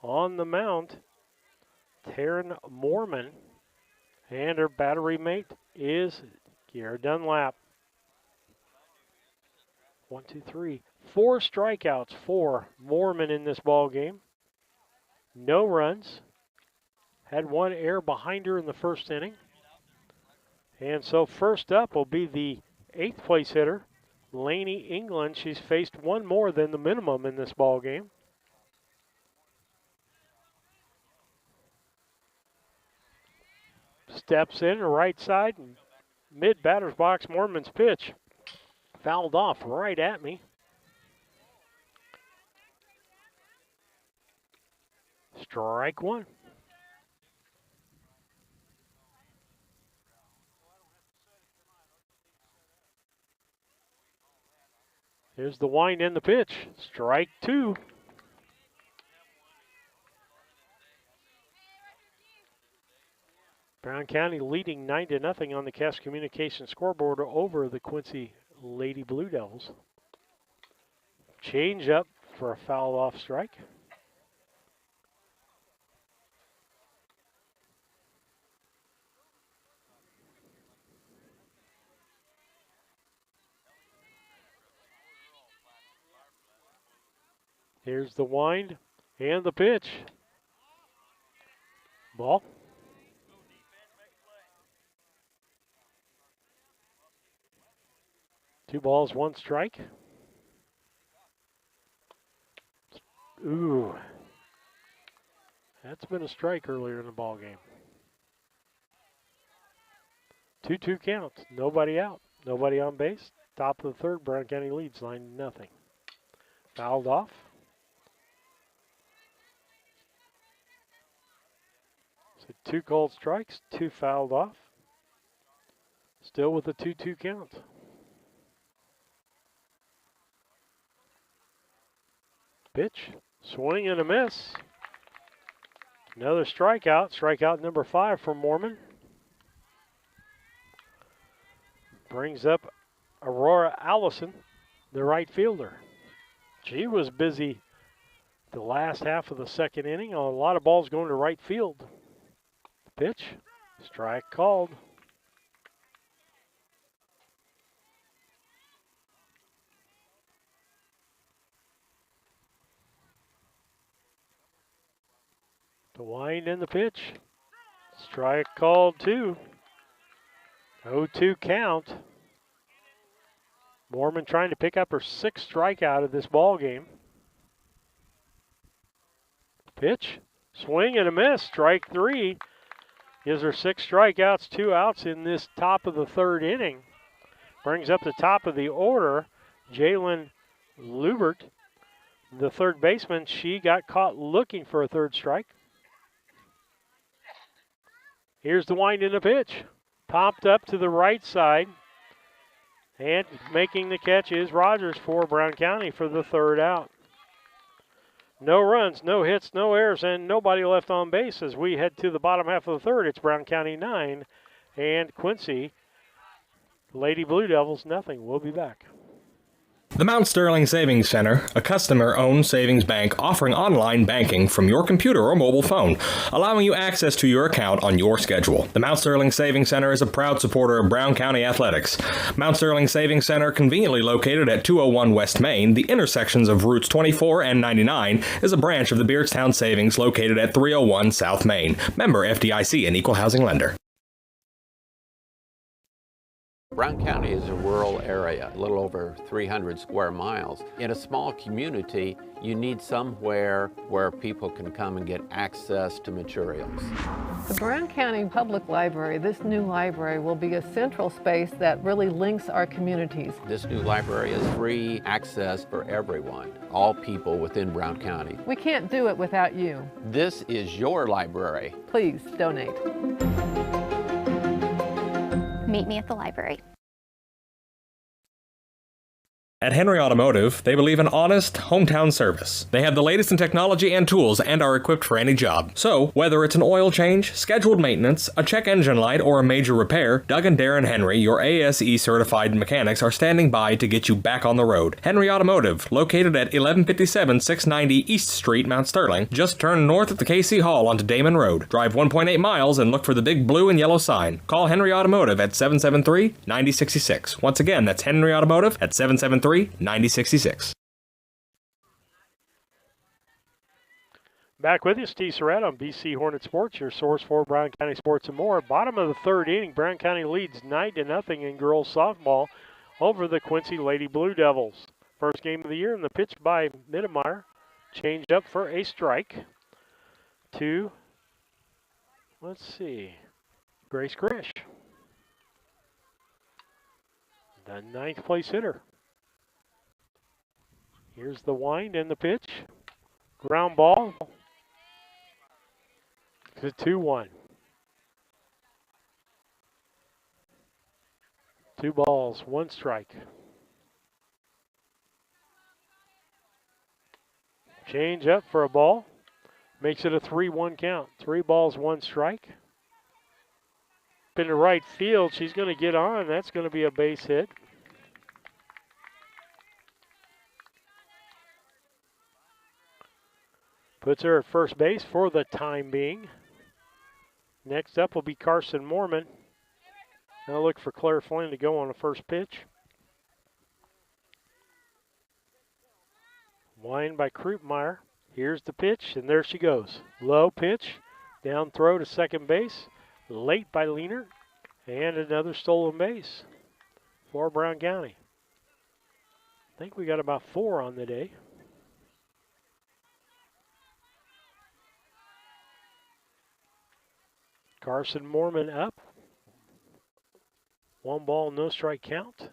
On the mound, Taryn Mormon, and her battery mate is Kiara Dunlap. 1, 2, 3. 4 strikeouts for Mormon in this ball game. No runs. Had 1 error behind her in the first inning. And so first up will be the 8th place hitter, Lainey England. She's faced 1 more than the minimum in this ball game. Steps in, right side, mid batter's box. Mormon's pitch fouled off right at me. Strike 1. Here's the wind and the pitch. Strike 2. Brown County leading 9-0 on the Cass Communication scoreboard over the Quincy Lady Blue Devils. Change up for a foul off strike. Here's the wind and the pitch. Ball. Two balls, 1 strike. Ooh. That's been a strike earlier in the ball game. 2-2 count. Nobody out. Nobody on base. Top of the third, Brown County leads 9-0. Fouled off. So 2 called strikes, 2 fouled off. Still with a 2-2 count. Pitch, swing and a miss. Another strikeout, strikeout number 5 for Mormon. Brings up Aurora Allison, the right fielder. She was busy The last half of the second inning, a lot of balls going to right field. Pitch, strike called. The wind and the pitch. Strike called too. 0-2 count. Mormon trying to pick up her 6th strikeout of this ball game. Pitch, swing and a miss. Strike 3 gives her 6 strikeouts, 2 outs in this top of the 3rd inning. Brings up the top of the order, Jalen Lubert, the 3rd baseman. She got caught looking for a 3rd strike. Here's the wind in the pitch. Popped up to the right side. And making the catch is Rogers for Brown County for the 3rd out. No runs, no hits, no errors, and nobody left on base as we head to the bottom half of the 3rd. It's Brown County 9 and Quincy Lady Blue Devils nothing. We'll be back. The Mount Sterling Savings Center, a customer-owned savings bank offering online banking from your computer or mobile phone, allowing you access to your account on your schedule. The Mount Sterling Savings Center is a proud supporter of Brown County athletics. Mount Sterling Savings Center, conveniently located at 201 West Main, the intersections of routes 24 and 99, is a branch of the Beardstown Savings located at 301 South Main. Member FDIC and Equal Housing Lender. Brown County is a rural area, a little over 300 square miles. In a small community, you need somewhere where people can come and get access to materials. The Brown County Public Library, this new library, will be a central space that really links our communities. This new library is free access for everyone, all people within Brown County. We can't do it without you. This is your library. Please donate. Meet me at the library. At Henry Automotive, they believe in honest, hometown service. They have the latest in technology and tools and are equipped for any job. So, whether it's an oil change, scheduled maintenance, a check engine light, or a major repair, Doug and Darren Henry, your ASE certified mechanics, are standing by to get you back on the road. Henry Automotive, located at 1157 690 East Street, Mount Sterling. Just turn north at the KC Hall onto Damon Road. Drive 1.8 miles and look for the big blue and yellow sign. Call Henry Automotive at 773-9066. Once again, that's Henry Automotive at 773-9066. Back with you, Steve Surratt on BC Hornet Sports, your source for Brown County sports and more. Bottom of the 3rd inning, Brown County leads 9-0 in girls softball over the Quincy Lady Blue Devils. First game of the year, and the pitch by Mittemeyer. Changed up for a strike to, Grace Grish, the 9th place hitter. Here's the wind and the pitch. Ground ball. It's a 2-1. 2 balls, 1 strike. Change up for a ball. Makes it a 3-1 count. 3 balls, 1 strike. Up into right field. She's going to get on. That's going to be a base hit. Puts her at first base for the time being. Next up will be Carson Mormon. Now look for Claire Flynn to go on the first pitch. Wind by Krupmeyer. Here's the pitch, and there she goes. Low pitch, down throw to second base. Late by Leaner, and another stolen base for Brown County. I think we got about 4 on the day. Carson Mormon up. 1 ball, no strike count.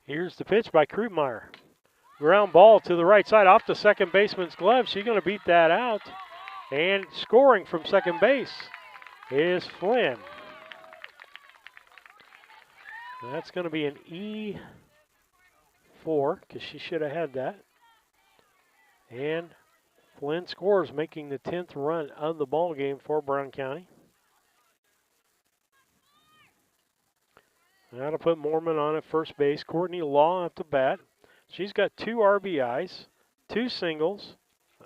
Here's the pitch by Krupmeyer. Ground ball to the right side off the second baseman's glove. She's going to beat that out. And scoring from second base is Flynn. That's going to be an E4 because she should have had that. And Flynn scores, making the 10th run of the ball game for Brown County. Now to put Mormon on at first base. Courtney Law at the bat. She's got 2 RBIs, 2 singles,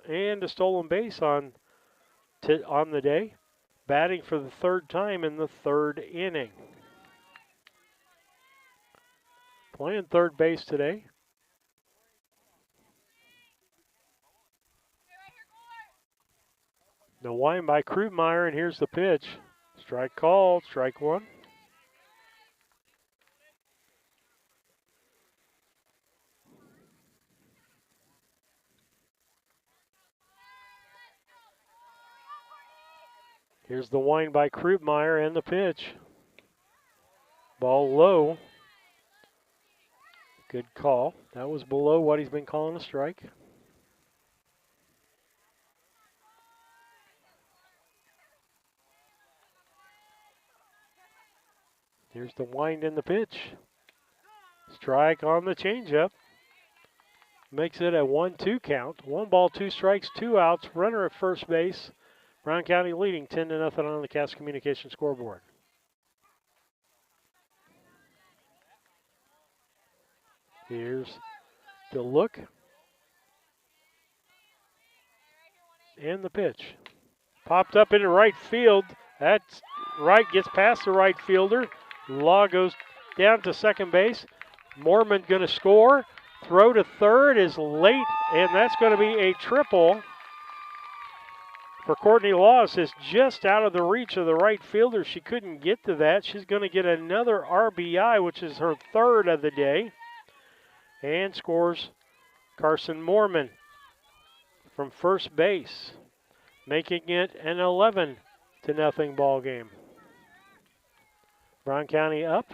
and a stolen base on the day, batting for the third time in the third inning. Playing third base today. The wind by Krugmeyer, and here's the pitch. Strike called, strike one. Here's the wind by Krugmeyer and the pitch. Ball low. Good call. That was below what he's been calling a strike. Here's the wind in the pitch. Strike on the changeup. Makes it a 1-2 count. 1 ball, 2 strikes, 2 outs. Runner at first base. Brown County leading 10-0 on the Cass Communication scoreboard. Here's the look. And the pitch. Popped up into right field. That's right, gets past the right fielder. Law goes down to second base. Mormon going to score. Throw to third is late, and that's going to be a triple for Courtney Laws. Is just out of the reach of the right fielder. She couldn't get to that. She's going to get another RBI, which is her third of the day, and scores Carson Mormon from first base, making it an 11-0 ball game. Brown County up.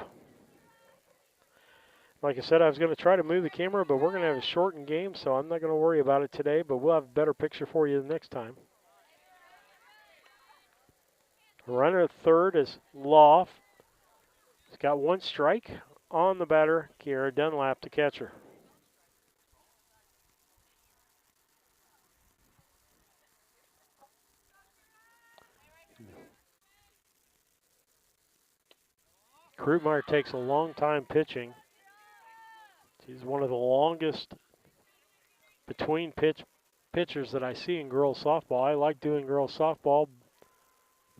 Like I said, I was going to try to move the camera, but we're going to have a shortened game, so I'm not going to worry about it today, but we'll have a better picture for you the next time. Runner at third is Loff. He's got 1 strike on the batter, Kiara Dunlap, to catcher. Krugmeyer takes a long time pitching. She's one of the longest between pitchers that I see in girls softball. I like doing girls softball.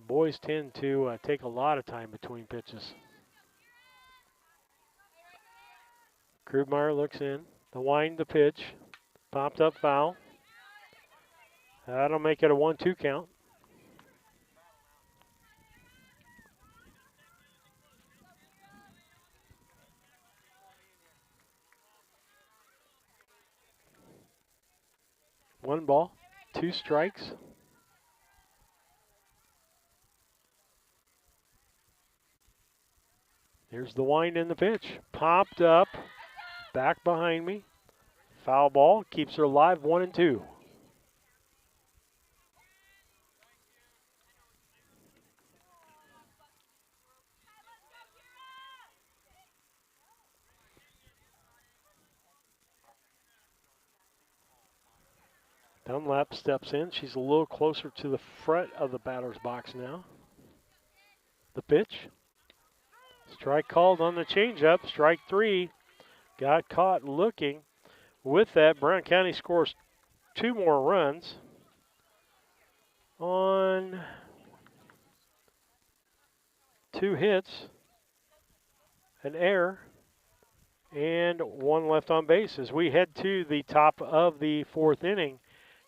Boys tend to take a lot of time between pitches. Krugmeyer looks in. The wind, the pitch. Popped up foul. That'll make it a 1-2 count. One ball, 2 strikes. Here's the wind in the pitch. Popped up, back behind me. Foul ball, keeps her alive, 1-2. Dunlap steps in. She's a little closer to the front of the batter's box now. The pitch. Strike called on the changeup. Strike 3. Got caught looking. With that, Brown County scores 2 more runs on 2 hits, an error, and 1 left on base. As we head to the top of the 4th inning,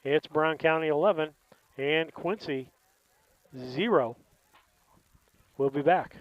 it's Brown County 11 and Quincy 0. We'll be back.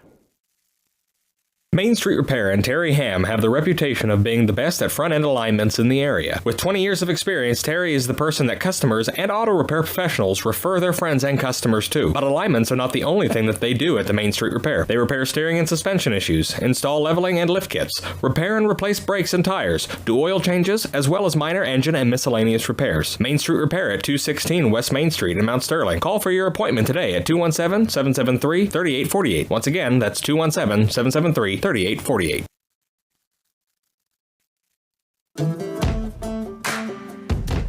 Main Street Repair and Terry Ham have the reputation of being the best at front-end alignments in the area. With 20 years of experience, Terry is the person that customers and auto repair professionals refer their friends and customers to. But alignments are not the only thing that they do at the Main Street Repair. They repair steering and suspension issues, install leveling and lift kits, repair and replace brakes and tires, do oil changes, as well as minor engine and miscellaneous repairs. Main Street Repair at 216 West Main Street in Mount Sterling. Call for your appointment today at 217-773-3848. Once again, that's 217-773-3848.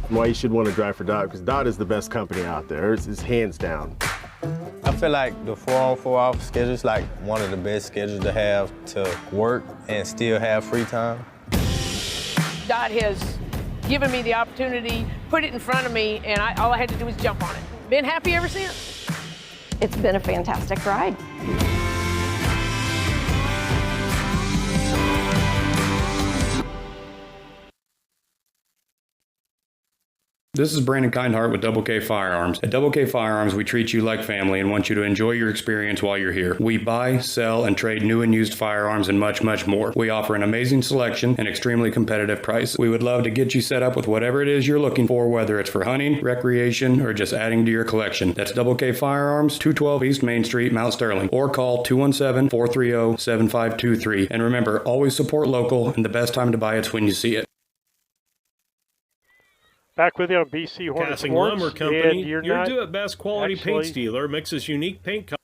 Why you should want to drive for Dodd, because Dodd is the best company out there. It's hands down. I feel like the 4-on, 4-off schedule is like one of the best schedules to have to work and still have free time. Dodd has given me the opportunity, put it in front of me, and all I had to do was jump on it. Been happy ever since. It's been a fantastic ride. This is Brandon Kindheart with Double K Firearms. At Double K Firearms, we treat you like family and want you to enjoy your experience while you're here. We buy, sell, and trade new and used firearms and much, much more. We offer an amazing selection and extremely competitive prices. We would love to get you set up with whatever it is you're looking for, whether it's for hunting, recreation, or just adding to your collection. That's Double K Firearms, 212 East Main Street, Mount Sterling, or call 217-430-7523. And remember, always support local, and the best time to buy it's when you see it. Back with you on BC Hornet Casting Sports. Lumber Company, Your do-it-best quality paint dealer, mixes unique paint colors.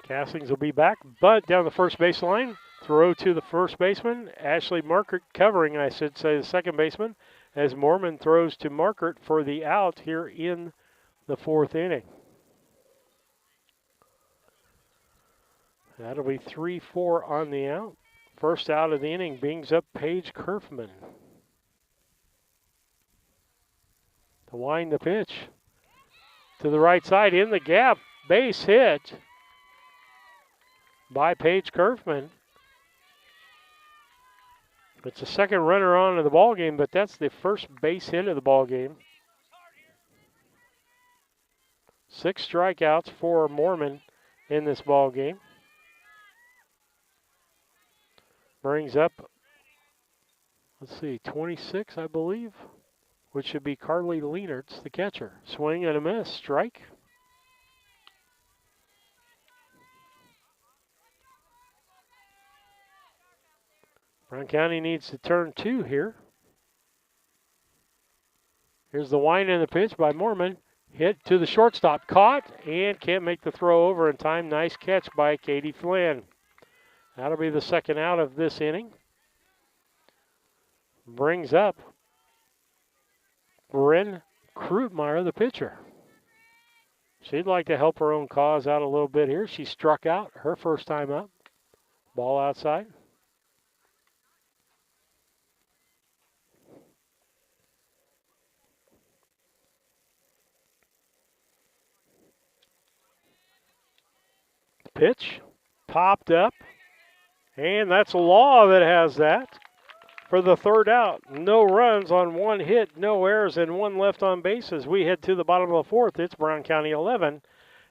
Castings will be back, but down the first baseline, throw to the first baseman, Ashley Markert covering, I should say, the second baseman, as Mormon throws to Markert for the out here in the fourth inning. That'll be 3-4 on the out. First out of the inning brings up Paige Kerfman. To wind the pitch to the right side in the gap, base hit by Paige Kerfman. It's the second runner on in the ball game, but that's the first base hit of the ball game. 6 strikeouts for Mormon in this ball game. Brings up, let's see, 26, I believe, which should be Carly Leanertz, the catcher. Swing and a miss, strike. Brown County needs to turn 2 here. Here's the wind and the pitch by Mormon. Hit to the shortstop, caught, and can't make the throw over in time. Nice catch by Katie Flynn. That'll be the second out of this inning. Brings up Bryn Krutmeyer, the pitcher. She'd like to help her own cause out a little bit here. She struck out her first time up. Ball outside. Pitch popped up, and that's Law that has that. For the third out, no runs on 1 hit, no errors, and 1 left on base as we head to the bottom of the fourth. It's Brown County 11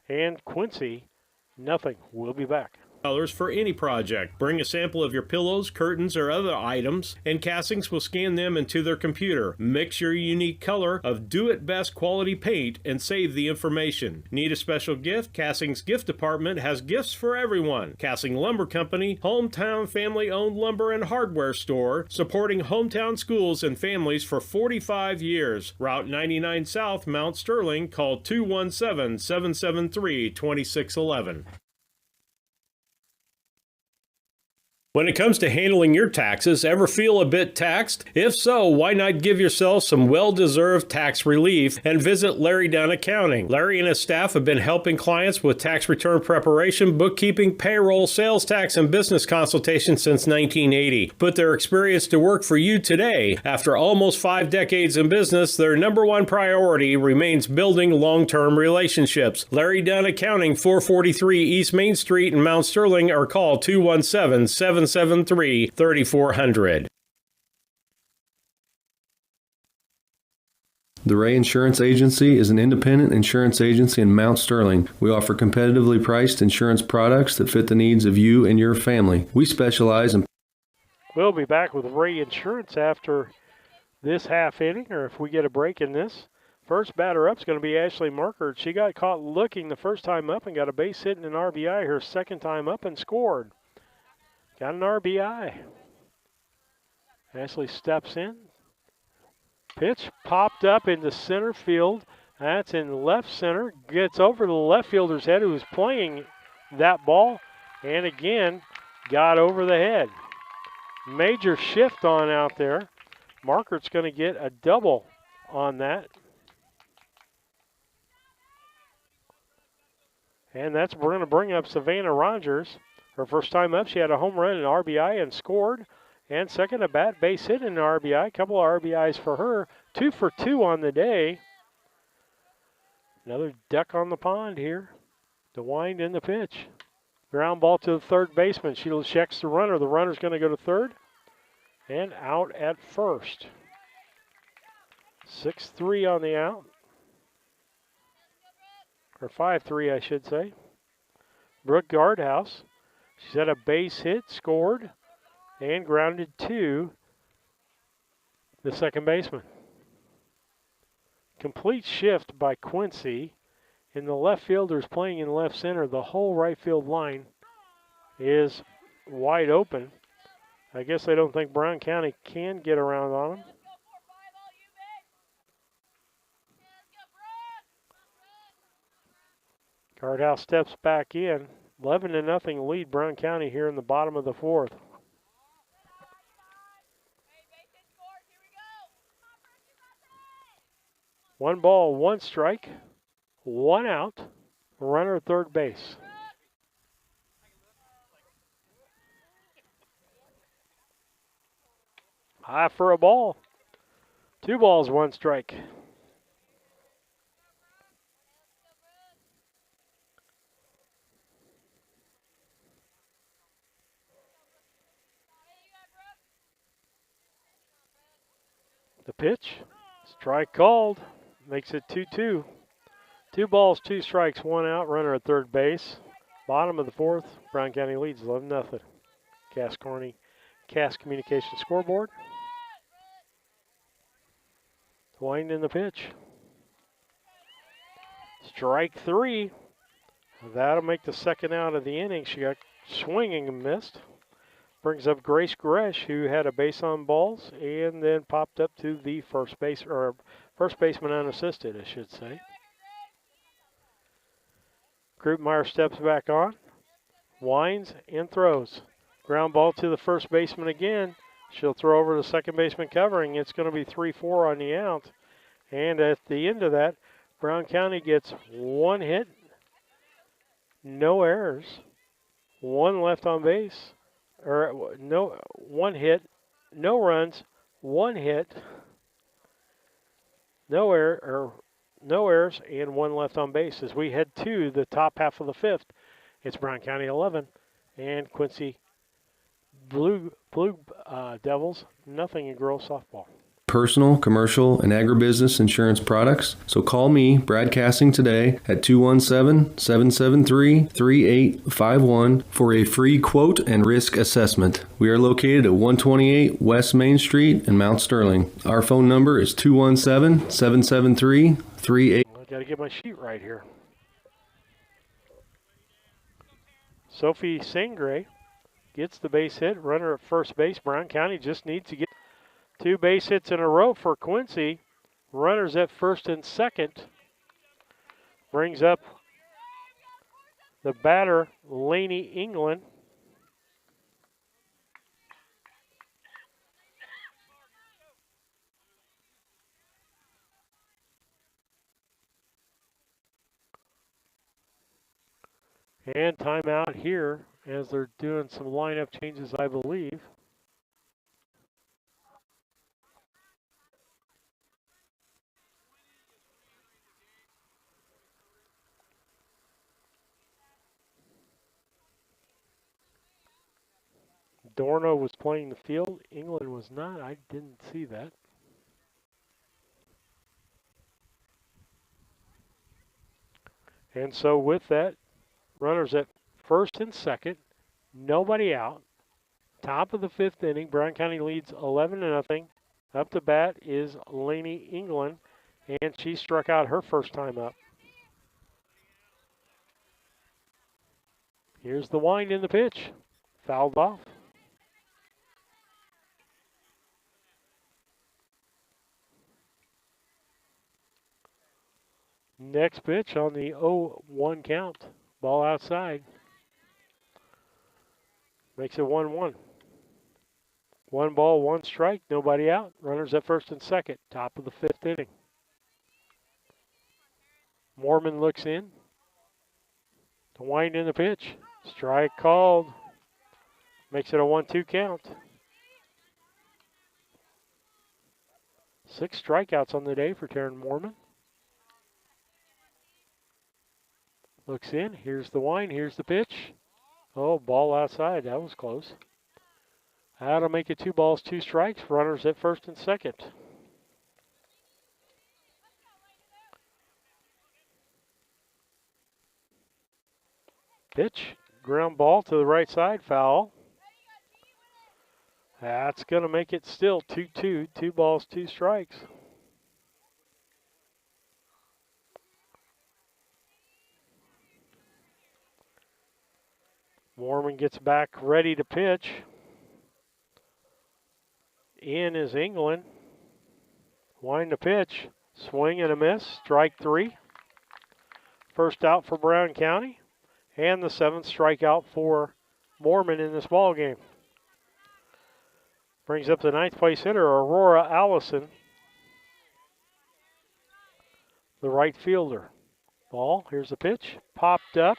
and Quincy nothing. We'll be back. Colors for any project. Bring a sample of your pillows, curtains, or other items, and Castings will scan them into their computer. Mix your unique color of do-it-best quality paint and save the information. Need a special gift? Castings Gift Department has gifts for everyone. Casting Lumber Company, hometown family-owned lumber and hardware store, supporting hometown schools and families for 45 years. Route 99 South, Mount Sterling. Call 217-773-2611. When it comes to handling your taxes, ever feel a bit taxed? If so, why not give yourself some well-deserved tax relief and visit Larry Dunn Accounting. Larry and his staff have been helping clients with tax return preparation, bookkeeping, payroll, sales tax, and business consultation since 1980. Put their experience to work for you today. After almost 5 decades in business, their #1 priority remains building long-term relationships. Larry Dunn Accounting, 443 East Main Street in Mount Sterling, or call 217-773-3400. The Ray Insurance Agency is an independent insurance agency in Mount Sterling. We offer competitively priced insurance products that fit the needs of you and your family. We specialize in... We'll be back with Ray Insurance after this half inning, or if we get a break in this. First batter up is going to be Ashley Markert. She got caught looking the first time up and got a base hit and an RBI her second time up and scored. Got an RBI. Ashley steps in. Pitch popped up into center field. That's in left center. Gets over the left fielder's head who was playing that ball. And again, got over the head. Major shift on out there. Markert's going to get a double on that. And that's going to bring up Savannah Rogers. Her first time up, she had a home run and RBI and scored. And second at bat, base hit and an RBI. Couple of RBIs for her. 2 for 2 on the day. Another duck on the pond here. The wind and the pitch. Ground ball to the third baseman. She checks the runner. The runner's going to go to third and out at first. 6-3 on the out. Or 5-3, I should say. Brooke Guardhouse. She's had a base hit, scored, and grounded to the second baseman. Complete shift by Quincy. And the left fielders playing in left center. The whole right field line is wide open. I guess I don't think Brown County can get around on them. Guardhouse steps back in. 11-0 lead Brown County here in the bottom of the fourth. One ball, one strike, one out, runner at third base. High for a ball. 2 balls, 1 strike. The pitch, strike called, makes it 2-2. 2 balls, 2 strikes, 1 out, runner at third base. Bottom of the fourth, Brown County leads 11-0. Cass Communication scoreboard. Wind in the pitch. Strike 3. That'll make the second out of the inning. She got swinging and missed. Brings up Grace Gresh, who had a base on balls and then popped up to the first baseman unassisted, I should say. Krupmeyer steps back on, winds and throws. Ground ball to the first baseman again. She'll throw over the second baseman covering. It's going to be 3-4 on the out. And at the end of that, Brown County gets 1 hit, no errors, 1 left on base. Or no, 1 hit, no runs, 1 hit, no errors, and 1 left on base. As we head to the top half of the fifth, it's Brown County 11 and Quincy Blue Devils nothing in girls softball. Personal, commercial, and agribusiness insurance products. So call me, Brad Cassing, today at 217-773-3851 for a free quote and risk assessment. We are located at 128 West Main Street in Mount Sterling. Our phone number is 217-773-3851. I got to get my sheet right here. Sophie Sangre gets the base hit. Runner at first base. Brown County just needs to get 2 base hits in a row for Quincy. Runners at first and second. Brings up the batter, Laney England. And timeout here as they're doing some lineup changes, I believe. Dorno was playing the field. England was not. I didn't see that. And so with that, runners at first and second, nobody out. Top of the fifth inning, Brown County leads 11-0. Up to bat is Laney England, and she struck out her first time up. Here's the wind in the pitch. Fouled off. Next pitch on the 0-1 count. Ball outside. Makes it 1-1. 1 ball, 1 strike, nobody out. Runners at first and second. Top of the fifth inning. Mormon looks in. The wind in the pitch. Strike called. Makes it a 1-2 count. 6 strikeouts on the day for Taryn Mormon. Looks in. Here's the wind. Here's the pitch. Oh, ball outside. That was close. That'll make it 2 balls, 2 strikes. Runners at first and second. Pitch. Ground ball to the right side. Foul. That's going to make it still 2-2. 2 balls, 2 strikes. Mormon gets back ready to pitch. In is England. Wind the pitch. Swing and a miss. Strike 3. First out for Brown County. And the 7th strikeout for Mormon in this ball game. Brings up the 9th place hitter, Aurora Allison, the right fielder. Ball, here's the pitch. Popped up.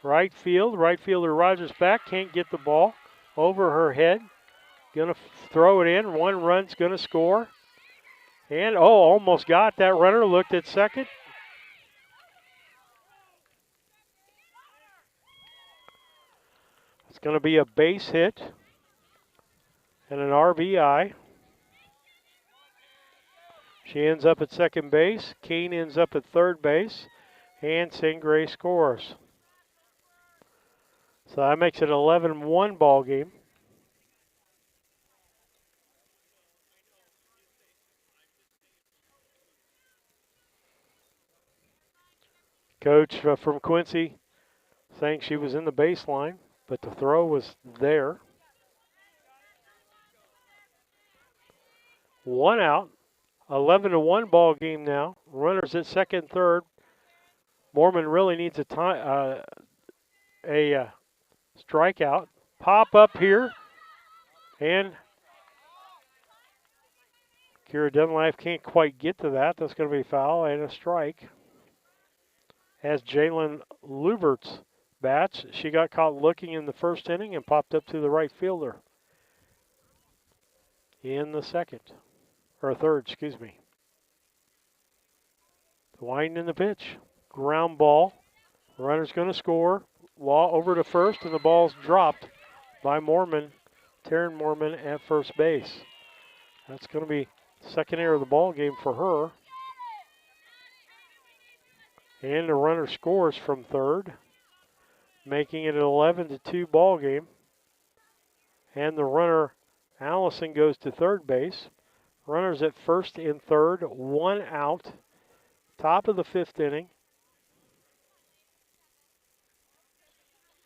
Right field. Right fielder Rogers back. Can't get the ball over her head. Gonna throw it in. 1 run's gonna score. And, almost got that runner. Looked at second. It's going to be a base hit and an RBI. She ends up at second base. Kane ends up at third base. And Stingray scores. So that makes it an 11-1 ball game. Coach from Quincy saying she was in the baseline, but the throw was there. 1 out. 11-1 ball game now. Runners at second, third. Mormon really needs a strikeout. Pop up here. And Kira Dunlap can't quite get to that. That's going to be foul and a strike. As Jalen Lubert's bats, she got caught looking in the first inning and popped up to the right fielder in the third, excuse me. The wind in the pitch. Ground ball. Runner's going to score. Law over to first, and the ball's dropped by Mormon, Taryn Mormon at first base. That's going to be second error of the ball game for her. And the runner scores from third, making it an 11-2 ball game. And the runner, Allison, goes to third base. Runners at first and third, 1 out. Top of the 5th inning.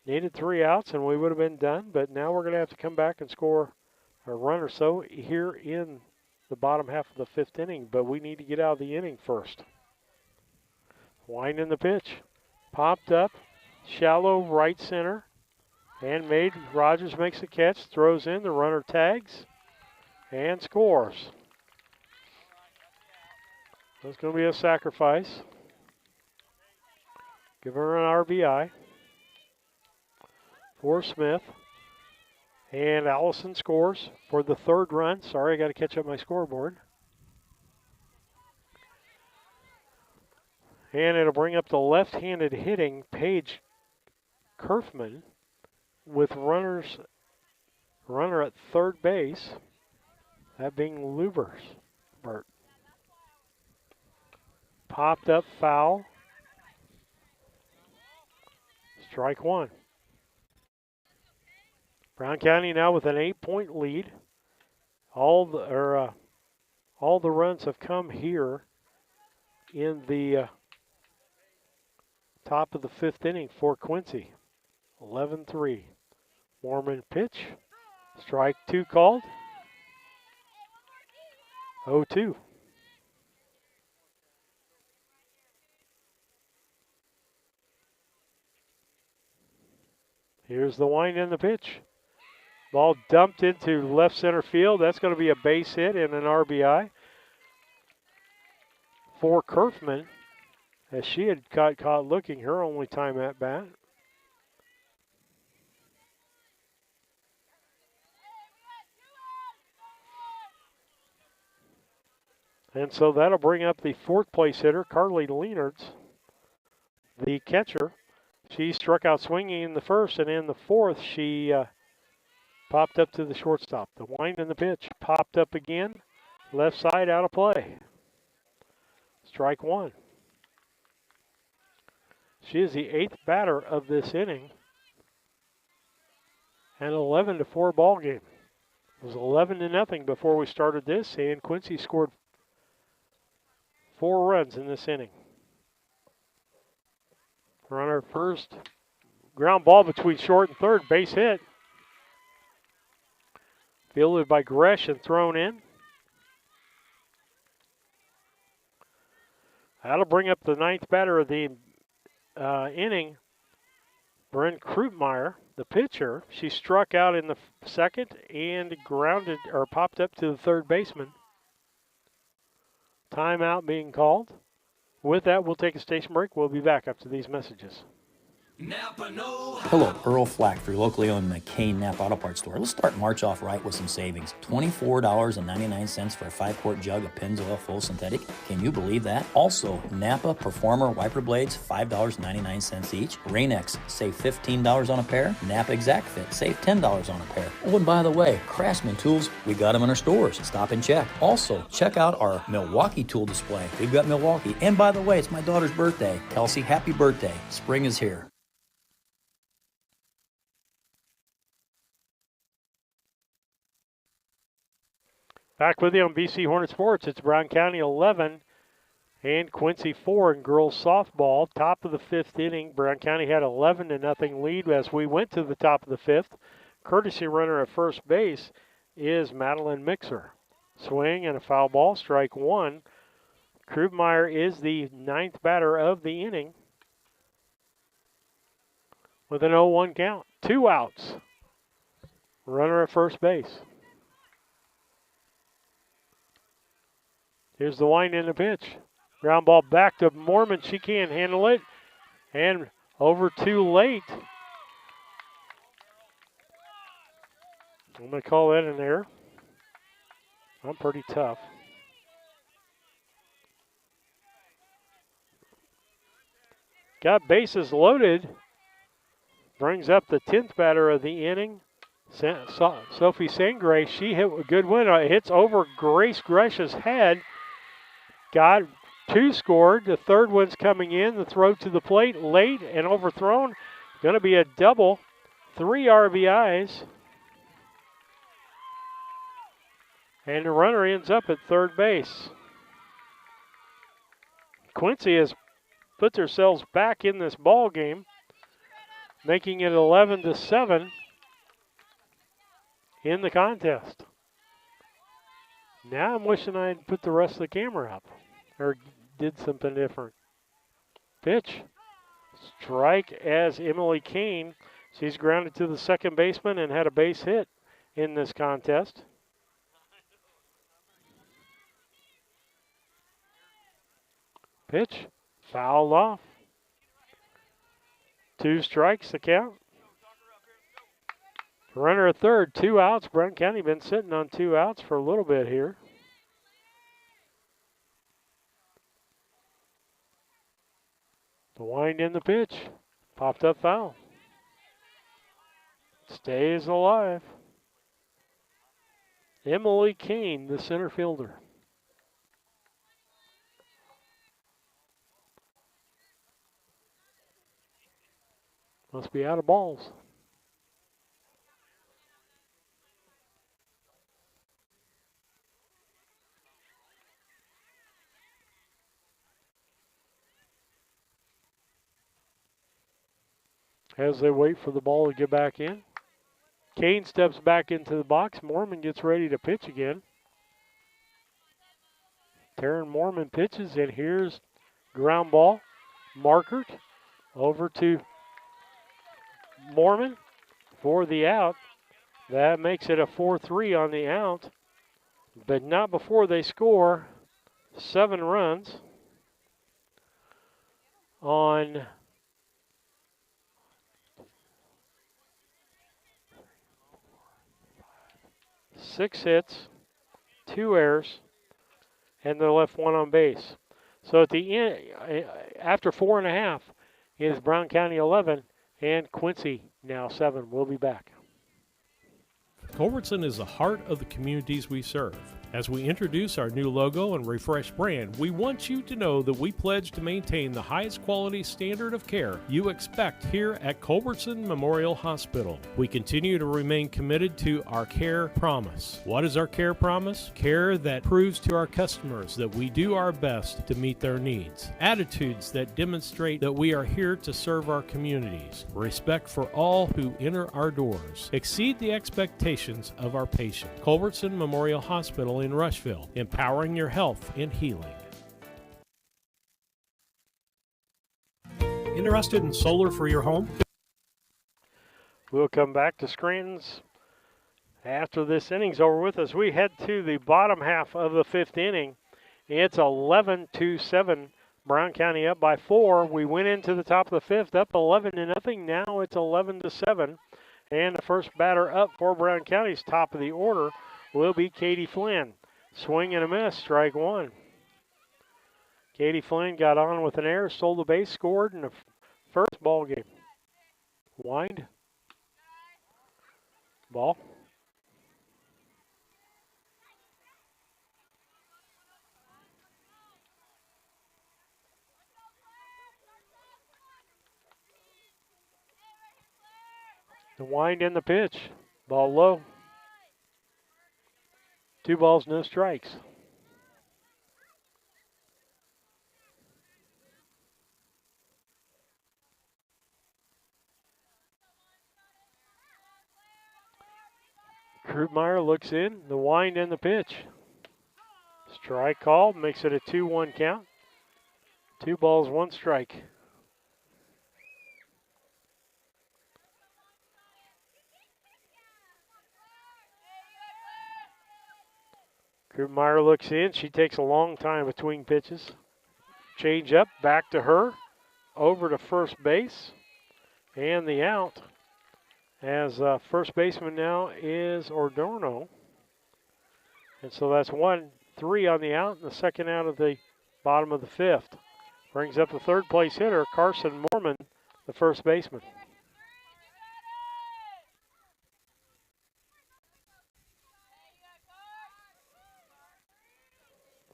Needed 3 outs and we would have been done, but now we're going to have to come back and score a run or so here in the bottom half of the 5th inning, but we need to get out of the inning first. Wind in the pitch. Popped up. Shallow right center. And made. Rogers makes the catch. Throws in. The runner tags. And scores. That's going to be a sacrifice. Give her an RBI for Smith. And Allison scores for the 3rd run. Sorry, I got to catch up my scoreboard. And it'll bring up the left-handed hitting Paige Kerfman with runner at third base, that being Lubers. Bert. Popped up foul. Strike 1. Brown County now with an 8-point lead. All the runs have come here in the top of the 5th inning for Quincy. 11-3. Mormon pitch. Strike 2 called. 0-2. Here's the wind and the pitch. Ball dumped into left center field. That's going to be a base hit and an RBI for Kerfman, as she had got caught looking her only time at bat. And so that'll bring up the fourth place hitter, Carly Leonards, the catcher. She struck out swinging in the first, and in the fourth, she popped up to the shortstop. The wind and the pitch popped up again. Left side out of play. Strike one. She is the 8th batter of this inning. An 11-4 ball game. It was 11-0 before we started this, and Quincy scored 4 runs in this inning. Runner first. Ground ball between short and third. Base hit. Fielded by Gresh and thrown in. That'll bring up the 9th batter of the inning, Bryn Krupmeyer, the pitcher. She struck out in the second and grounded or popped up to the third baseman. Timeout being called. With that, we'll take a station break. We'll be back after these messages. Hello, Earl Flack for your locally owned McCain Napa Auto Parts store. Let's start March off right with some savings. $24.99 for a 5-quart jug of Pennzoil Full Synthetic. Can you believe that? Also, Napa Performer Wiper Blades, $5.99 each. Rain-X, save $15 on a pair. Napa Exact Fit, save $10 on a pair. Oh, and by the way, Craftsman tools, we got them in our stores. Stop and check. Also, check out our Milwaukee tool display. We've got Milwaukee. And by the way, it's my daughter's birthday. Kelsey, happy birthday. Spring is here. Back with you on BC Hornet Sports. It's Brown County 11 and Quincy 4 in girls softball. Top of the 5th inning. Brown County had 11-0 lead as we went to the top of the 5th. Courtesy runner at first base is Madeline Mixer. Swing and a foul ball, strike one. Krupmeyer is the 9th batter of the inning with an 0-1 count. 2 outs. Runner at first base. Here's the wind and the pitch. Ground ball back to Mormon. She can't handle it. And over too late. I'm going to call that an error. I'm pretty tough. Got bases loaded. Brings up the 10th batter of the inning. Sophie Sangray. She hit a good one. It hits over Grace Gresh's head. Got 2 scored. The third one's coming in. The throw to the plate late and overthrown. Going to be a double. 3 RBIs. And the runner ends up at third base. Quincy has put themselves back in this ball game, making it 11-7 in the contest. Now I'm wishing I'd put the rest of the camera up or did something different. Pitch. Strike as Emily Kane. She's grounded to the second baseman and had a base hit in this contest. Pitch. Fouled off. 2 strikes the count. Runner at third, 2 outs. Brown County been sitting on 2 outs for a little bit here. The wind in the pitch. Popped up foul. Stays alive. Emily Kane, the center fielder. Must be out of balls. As they wait for the ball to get back in. Kane steps back into the box. Mormon gets ready to pitch again. Taryn Mormon pitches, and here's ground ball. Markert over to Mormon for the out. That makes it a 4-3 on the out, but not before they score 7 runs on 6 hits, 2 errors, and they left one on base. So at the end, after 4.5, it is Brown County 11 and Quincy now 7. We'll be back. Culbertson is the heart of the communities we serve. As we introduce our new logo and refreshed brand, we want you to know that we pledge to maintain the highest quality standard of care you expect here at Culbertson Memorial Hospital. We continue to remain committed to our care promise. What is our care promise? Care that proves to our customers that we do our best to meet their needs. Attitudes that demonstrate that we are here to serve our communities. Respect for all who enter our doors. Exceed the expectations of our patient. Culbertson Memorial Hospital in Rushville, empowering your health and healing. Interested in solar for your home? We'll come back to Scranton's after this inning's over with as we head to the bottom half of the 5th inning. It's 11-7. Brown County up by 4. We went into the top of the 5th up 11-0. Now it's 11-7. And the first batter up for Brown County's top of the order will be Katie Flynn. Swing and a miss, strike 1. Katie Flynn got on with an error, stole the base, scored in the first ball game. Wind. Ball. The wind and the pitch. Ball low. 2 balls, no strikes. Krugmeyer looks in, the wind and the pitch. Strike called, makes it a 2-1 count. 2 balls, 1 strike. Krugmeyer looks in. She takes a long time between pitches. Change up, back to her. Over to first base. And the out. As first baseman now is Ordorno. And so that's 1-3 on the out, and the second out of the bottom of the 5th. Brings up the third place hitter, Carson Mormon, the first baseman.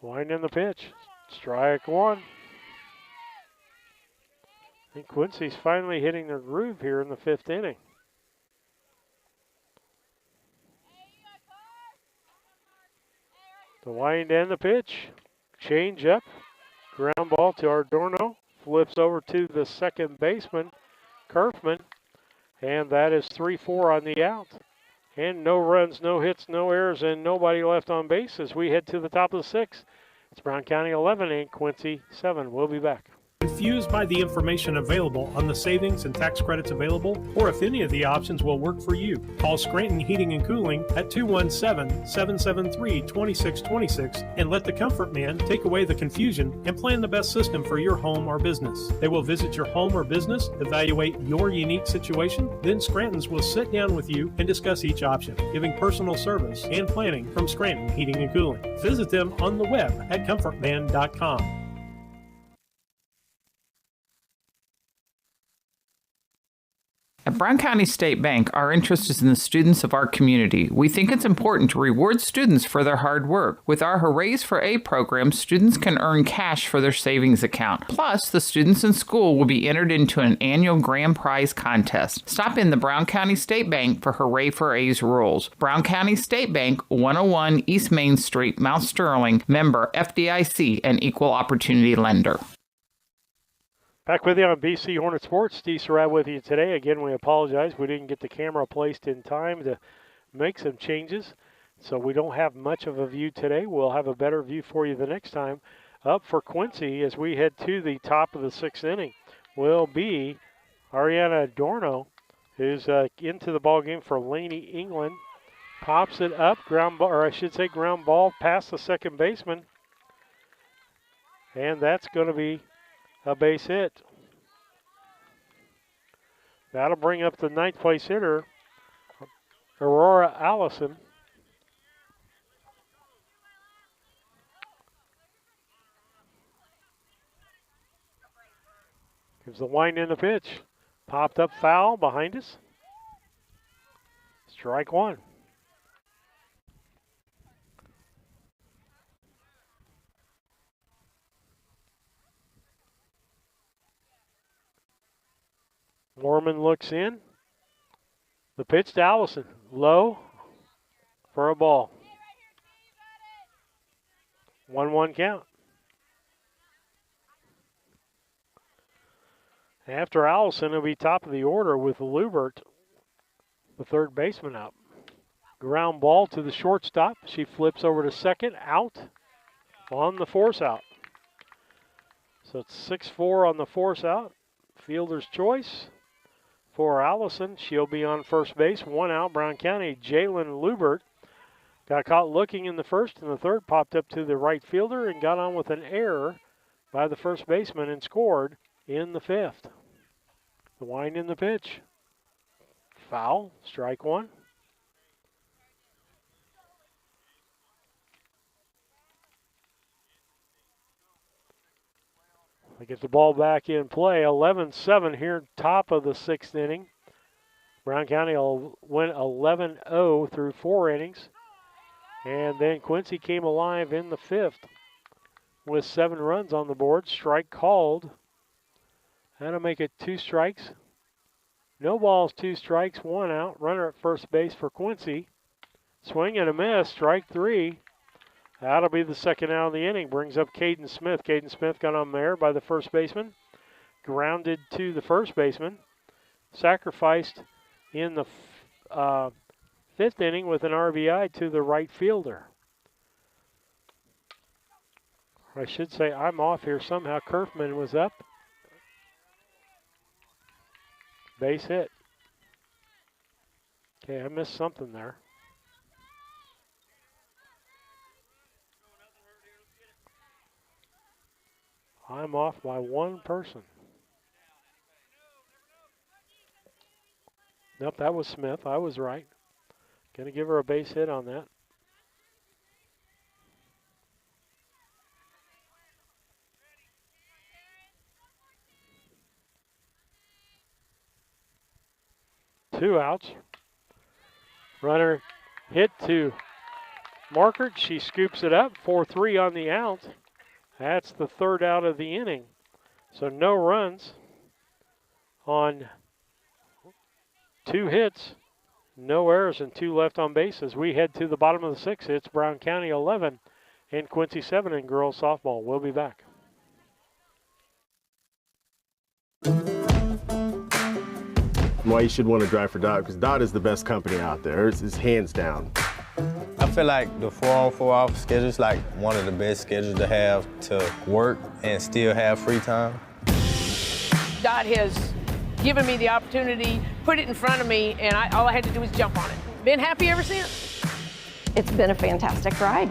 Wind in the pitch. Strike 1. I think Quincy's finally hitting their groove here in the 5th inning. The wind and the pitch. Change up. Ground ball to Ordorno. Flips over to the second baseman, Kerfman. And that is 3-4 on the out. And no runs, no hits, no errors, and nobody left on base as we head to the top of the 6th. It's Brown County 11 and Quincy 7. We'll be back. Confused by the information available on the savings and tax credits available, or if any of the options will work for you, call Scranton Heating and Cooling at 217-773-2626 and let the Comfort Man take away the confusion and plan the best system for your home or business. They will visit your home or business, evaluate your unique situation, then Scranton's will sit down with you and discuss each option, giving personal service and planning from Scranton Heating and Cooling. Visit them on the web at comfortman.com. At Brown County State Bank, our interest is in the students of our community. We think it's important to reward students for their hard work. With our Hoorays for A program, students can earn cash for their savings account. Plus, the students in school will be entered into an annual grand prize contest. Stop in the Brown County State Bank for Hooray for A's rules. Brown County State Bank, 101 East Main Street, Mount Sterling, member FDIC, and equal opportunity lender. Back with you on BC Hornet Sports. Steve Surratt with you today. Again, we apologize. We didn't get the camera placed in time to make some changes, so we don't have much of a view today. We'll have a better view for you the next time. Up for Quincy as we head to the top of the 6th inning will be Ariana Adorno, who's into the ball game for Laney England. Pops it up, ground ball, or I should say ground ball past the second baseman. And that's going to be a base hit. That'll bring up the 9th place hitter, Aurora Allison. Gives the wind in the pitch. Popped up foul behind us. Strike one. Mormon looks in. The pitch to Allison. Low for a ball. 1-1 count. After Allison, it'll be top of the order with Lubert, the third baseman, up. Ground ball to the shortstop. She flips over to second, out on the force out. So it's 6-4 on the force out. Fielder's choice for Allison. She'll be on first base. One out, Brown County. Jalen Lubert got caught looking in the first, and the third popped up to the right fielder and got on with an error by the first baseman and scored in the fifth. The wind in the pitch. Foul, strike one. They get the ball back in play. 11-7 here, top of the sixth inning. Brown County went 11-0 through 4 innings. And then Quincy came alive in the fifth with 7 runs on the board. Strike called. That'll make it 2 strikes. No balls, 2 strikes, 1 out. Runner at first base for Quincy. Swing and a miss, strike 3. That'll be the second out of the inning. Brings up Caden Smith. Caden Smith got on there by the first baseman. Grounded to the first baseman. Sacrificed in the fifth inning with an RBI to the right fielder. I should say I'm off here somehow. Kerfman was up. Base hit. Okay, I missed something there. I'm off by 1 person. Nope, that was Smith. I was right. Going to give her a base hit on that. Two outs. Runner hit to Markert. She scoops it up. 4-3 on the out. That's the third out of the inning. So no runs on 2 hits, no errors, and 2 left on base as we head to the bottom of the 6th. It's Brown County 11 and Quincy 7 in girls softball. We'll be back. Why you should want to drive for Dodd, because Dodd is the best company out there. It's hands down. I feel like the 4-on-4 off schedule is like one of the best schedules to have to work and still have free time. Dodd has given me the opportunity, put it in front of me, and all I had to do was jump on it. Been happy ever since. It's been a fantastic ride.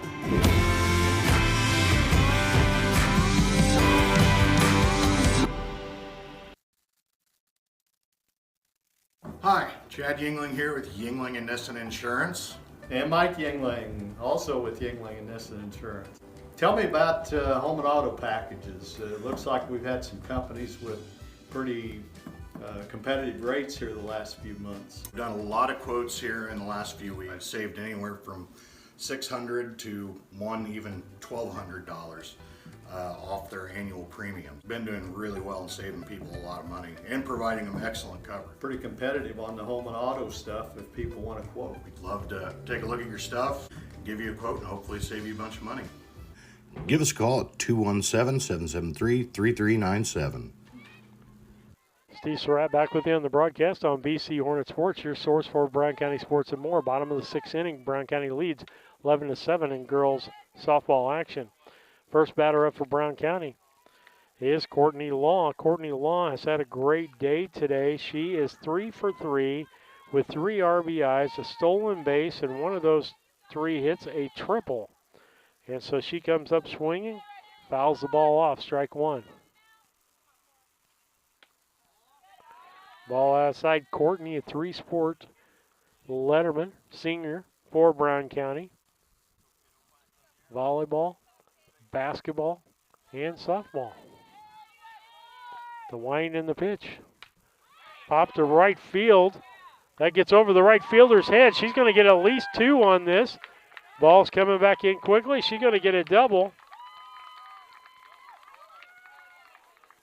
Hi, Chad Yingling here with Yingling and Nissen Insurance. And Mike Yingling, also with Yingling and Nissen Insurance. Tell me about home and auto packages. It looks like we've had some companies with pretty competitive rates here the last few months. We've done a lot of quotes here in the last few weeks. I've saved anywhere from $600 to even $1,200 off their annual premium. Been doing really well and saving people a lot of money and providing them excellent coverage. Pretty competitive on the home and auto stuff if people want to quote. We'd love to take a look at your stuff, give you a quote, and hopefully save you a bunch of money. Give us a call at 217-773-3397. Steve Surratt back with you on the broadcast on BC Hornet Sports, your source for Brown County sports and more. Bottom of the 6th inning, Brown County leads 11-7 in girls softball action. First batter up for Brown County is Courtney Law. Courtney Law has had a great day today. She is 3 for 3 with 3 RBIs, a stolen base, and one of those 3 hits a triple. And so she comes up swinging, fouls the ball off, strike 1. Ball outside. Courtney, a 3-sport letterman, senior for Brown County. Volleyball, basketball, and softball. The wind and the pitch. Pop to right field. That gets over the right fielder's head. She's going to get at least 2 on this. Ball's coming back in quickly. She's going to get a double.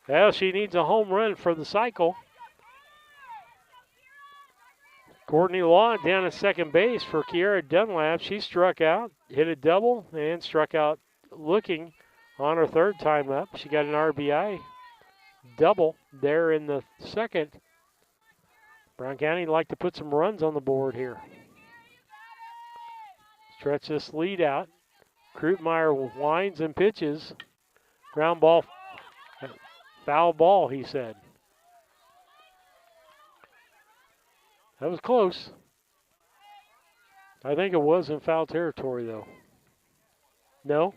Well, she needs a home run for the cycle. Courtney Law down at second base for Kiera Dunlap. She struck out, hit a double, and struck out looking on her third time up. She got an RBI double there in the second. Brown County would like to put some runs on the board here. Stretch this lead out. Krutmeyer winds and pitches. Ground ball, foul ball, he said. That was close. I think it was in foul territory, though. No?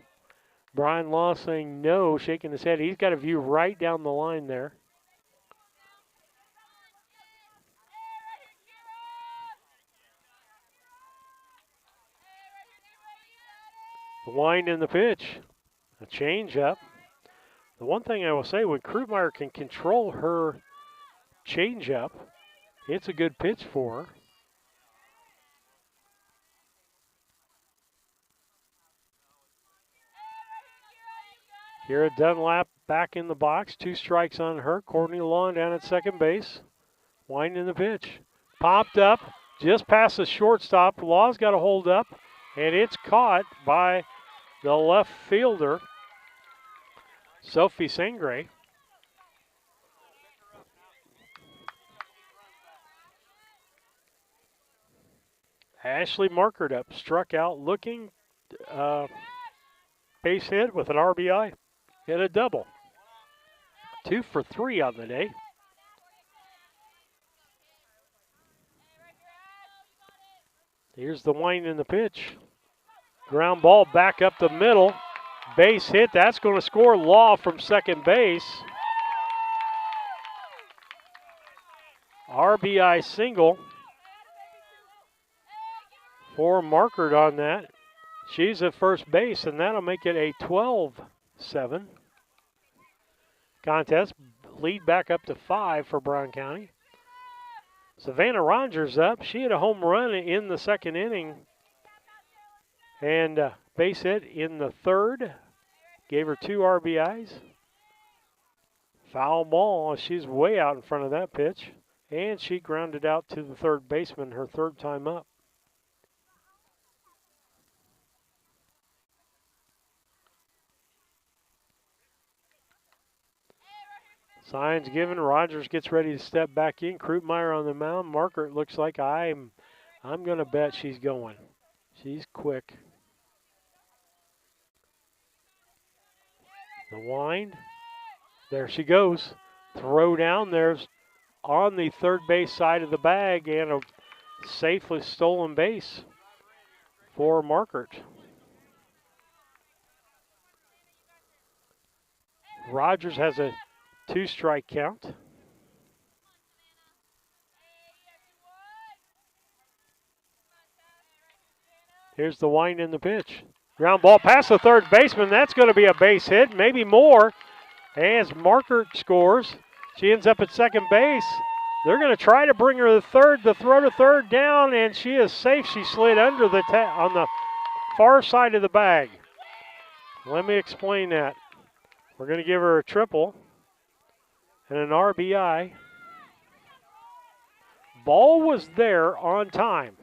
Brian Law saying no, shaking his head. He's got a view right down the line there. The wind and the pitch. A changeup. The one thing I will say, when Krutmeyer can control her changeup, it's a good pitch for her. Kiera Dunlap back in the box. 2 strikes on her. Courtney Lawn down at second base. Winding the pitch. Popped up just past the shortstop. Law's got a hold up, and it's caught by the left fielder, Sophie Sangre. Ashley Markert up, struck out looking, base hit with an RBI, hit a double. 2 for 3 on the day. Here's the wind in the pitch. Ground ball back up the middle. Base hit, that's going to score. Law from second base. RBI single for Markert on that. She's at first base, and that'll make it a 12-7 contest. Lead back up to 5 for Brown County. Savannah Rogers up. She had a home run in the second inning. And base hit in the third. Gave her 2 RBIs. Foul ball. She's way out in front of that pitch. And she grounded out to the third baseman her third time up. Signs given. Rogers gets ready to step back in. Krutmeyer on the mound. Markert looks like I'm going to bet she's going. She's quick. The wind. There she goes. Throw down. There's on the third base side of the bag, and a safely stolen base for Markert. Rogers has a 2-strike count. Here's the wind in the pitch. Ground ball past the third baseman. That's going to be a base hit, maybe more. As Markert scores, she ends up at second base. They're going to try to bring her to third. The throw to third down, and she is safe. She slid under the on the far side of the bag. Let me explain that. We're going to give her a triple and an RBI. Ball was there on time,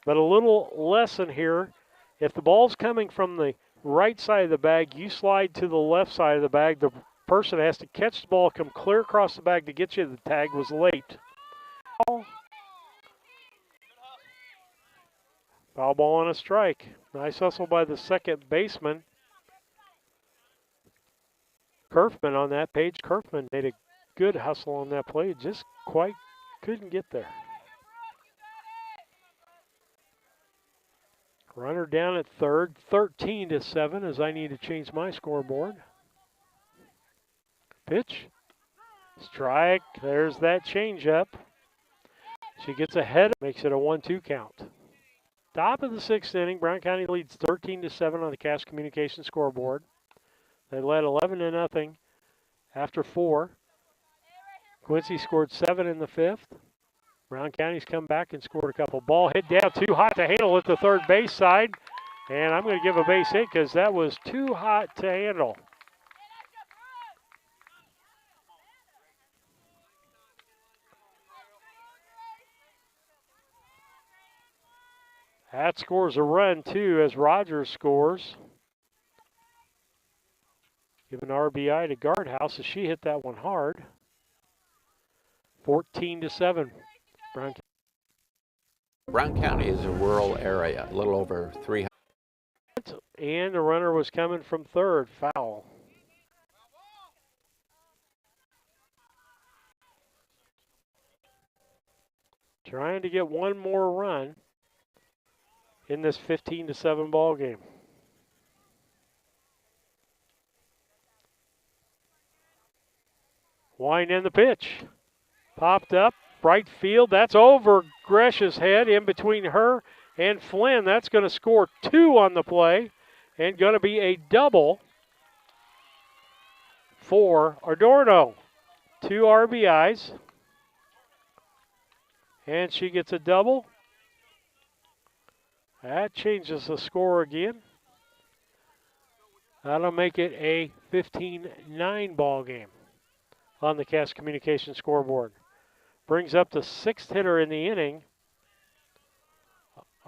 but a little lesson here. If the ball's coming from the right side of the bag, you slide to the left side of the bag. The person has to catch the ball, come clear across the bag to get you. The tag was late. Foul ball and a strike. Nice hustle by the second baseman. Kerfman on that. Paige Kerfman made a good hustle on that play. Just quite couldn't get there. Runner down at third, 13-7 as I need to change my scoreboard. Pitch, strike, there's that changeup. She gets ahead, makes it a 1-2 count. Top of the 6th inning, Brown County leads 13-7 on the Cash Communications scoreboard. They led 11-0 after 4. Quincy scored 7 in the 5th. Brown County's come back and scored a couple. Ball hit down, too hot to handle at the third base side. And I'm going to give a base hit because that was too hot to handle. That scores a run, too, as Rogers scores. Give an RBI to Guardhouse as she hit that one hard. 14-7. Brown County is a rural area, a little over 300. And the runner was coming from third, foul. Trying to get one more run in this 15-7 ball game. Wind in the pitch. Popped up, right field. That's over Gresh's head, in between her and Flynn. That's going to score 2 on the play and going to be a double for Adorno. 2 RBIs. And she gets a double. That changes the score again. That'll make it a 15-9 ball game on the Cass Communications scoreboard. Brings up the 6th hitter in the inning,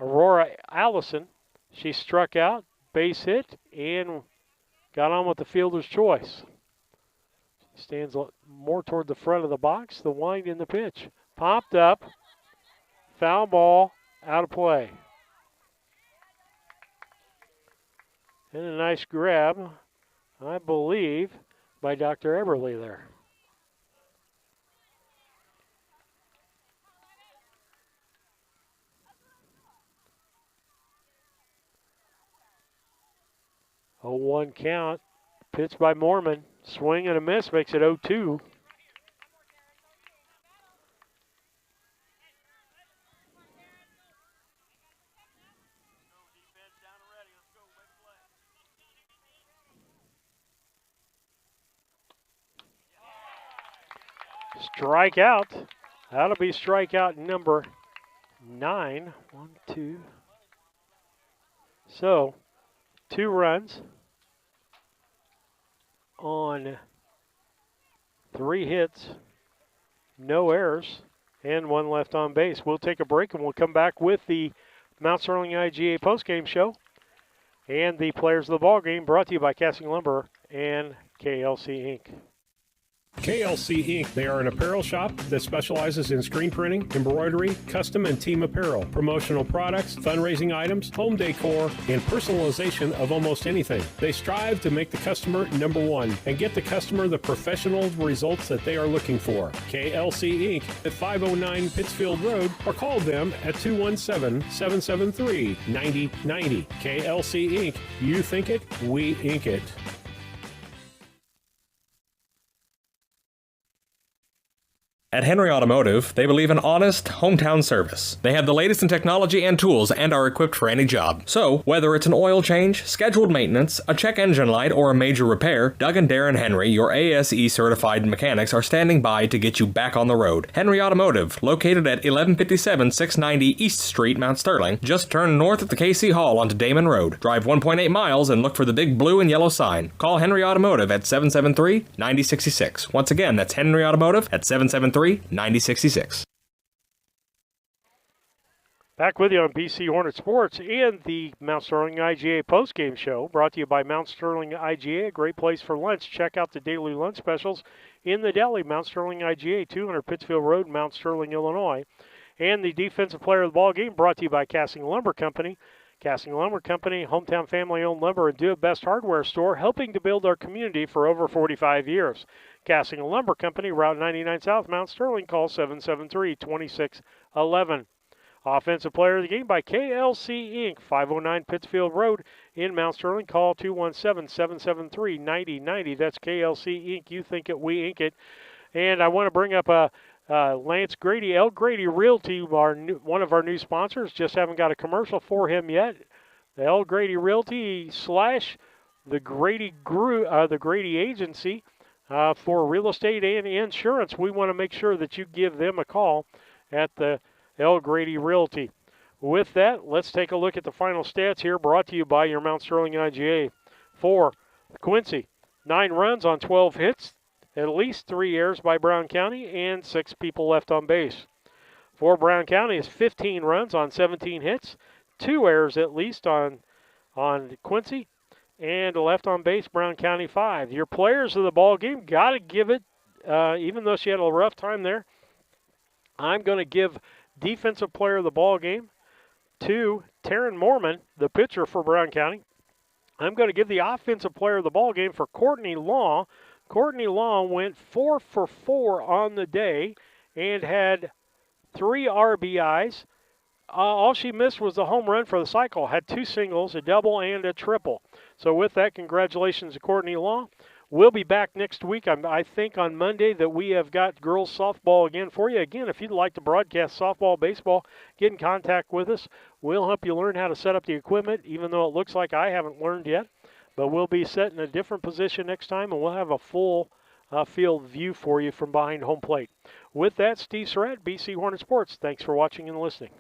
Aurora Allison. She struck out, base hit, and got on with the fielder's choice. She stands more toward the front of the box. The wind in the pitch. Popped up, foul ball, out of play. And a nice grab, I believe, by Dr. Eberly there. Oh, 1 count. Pitch by Mormon. Swing and a miss makes it 0-2. Strikeout. That'll be strikeout number 9. 1, 2. So, 2 runs on 3 hits, no errors, and 1 left on base. We'll take a break and we'll come back with the Mount Sterling IGA postgame show and the players of the ball game, brought to you by Casting Lumber and KLC Inc. KLC Inc. They are an apparel shop that specializes in screen printing, embroidery, custom and team apparel, promotional products, fundraising items, home decor, and personalization of almost anything. They strive to make the customer number one and get the customer the professional results that they are looking for. KLC Inc. at 509 Pittsfield Road, or call them at 217-773-9090. KLC Inc. You think it, we ink it. At Henry Automotive, they believe in honest, hometown service. They have the latest in technology and tools and are equipped for any job. So, whether it's an oil change, scheduled maintenance, a check engine light, or a major repair, Doug and Darren Henry, your ASE certified mechanics, are standing by to get you back on the road. Henry Automotive, located at 1157 690 East Street, Mount Sterling. Just turn north at the KC Hall onto Damon Road. Drive 1.8 miles and look for the big blue and yellow sign. Call Henry Automotive at 773-9066. Once again, that's Henry Automotive at 773-9066. Back with you on BC Hornet Sports and the Mount Sterling IGA postgame show, brought to you by Mount Sterling IGA, a great place for lunch. Check out the daily lunch specials in the deli. Mount Sterling IGA, 200 Pittsfield Road, Mount Sterling, Illinois. And the defensive player of the ball game, brought to you by Casting Lumber Company. Casting Lumber Company, hometown family-owned lumber and do-it-best hardware store, helping to build our community for over 45 years. Casting Lumber Company, Route 99 South, Mount Sterling. Call 773-2611. Offensive player of the game by KLC Inc., 509 Pittsfield Road in Mount Sterling. Call 217-773-9090. That's KLC Inc. You think it, we ink it. And I want to bring up Lance Grady, L. Grady Realty, one of our new sponsors. Just haven't got a commercial for him yet. The L. Grady Realty / the Grady Agency. for real estate and insurance, we want to make sure that you give them a call at the L. Grady Realty. With that, let's take a look at the final stats here, brought to you by your Mount Sterling IGA. For Quincy, 9 runs on 12 hits, at least 3 errors by Brown County, and 6 people left on base. For Brown County is 15 runs on 17 hits, 2 errors at least on Quincy, and left on base, Brown County 5. Your players of the ball game, got to give it, even though she had a rough time there, I'm going to give defensive player of the ball game to Taryn Mormon, the pitcher for Brown County. I'm going to give the offensive player of the ball game for Courtney Law. Courtney Law went 4 for 4 on the day and had 3 RBIs. All she missed was the home run for the cycle. Had 2 singles, a double, and a triple. So with that, congratulations to Courtney Law. We'll be back next week. I think on Monday that we have got girls softball again for you. Again, if you'd like to broadcast softball, baseball, get in contact with us. We'll help you learn how to set up the equipment, even though it looks like I haven't learned yet. But we'll be set in a different position next time, and we'll have a full field view for you from behind home plate. With that, Steve Surratt, BC Hornet Sports. Thanks for watching and listening.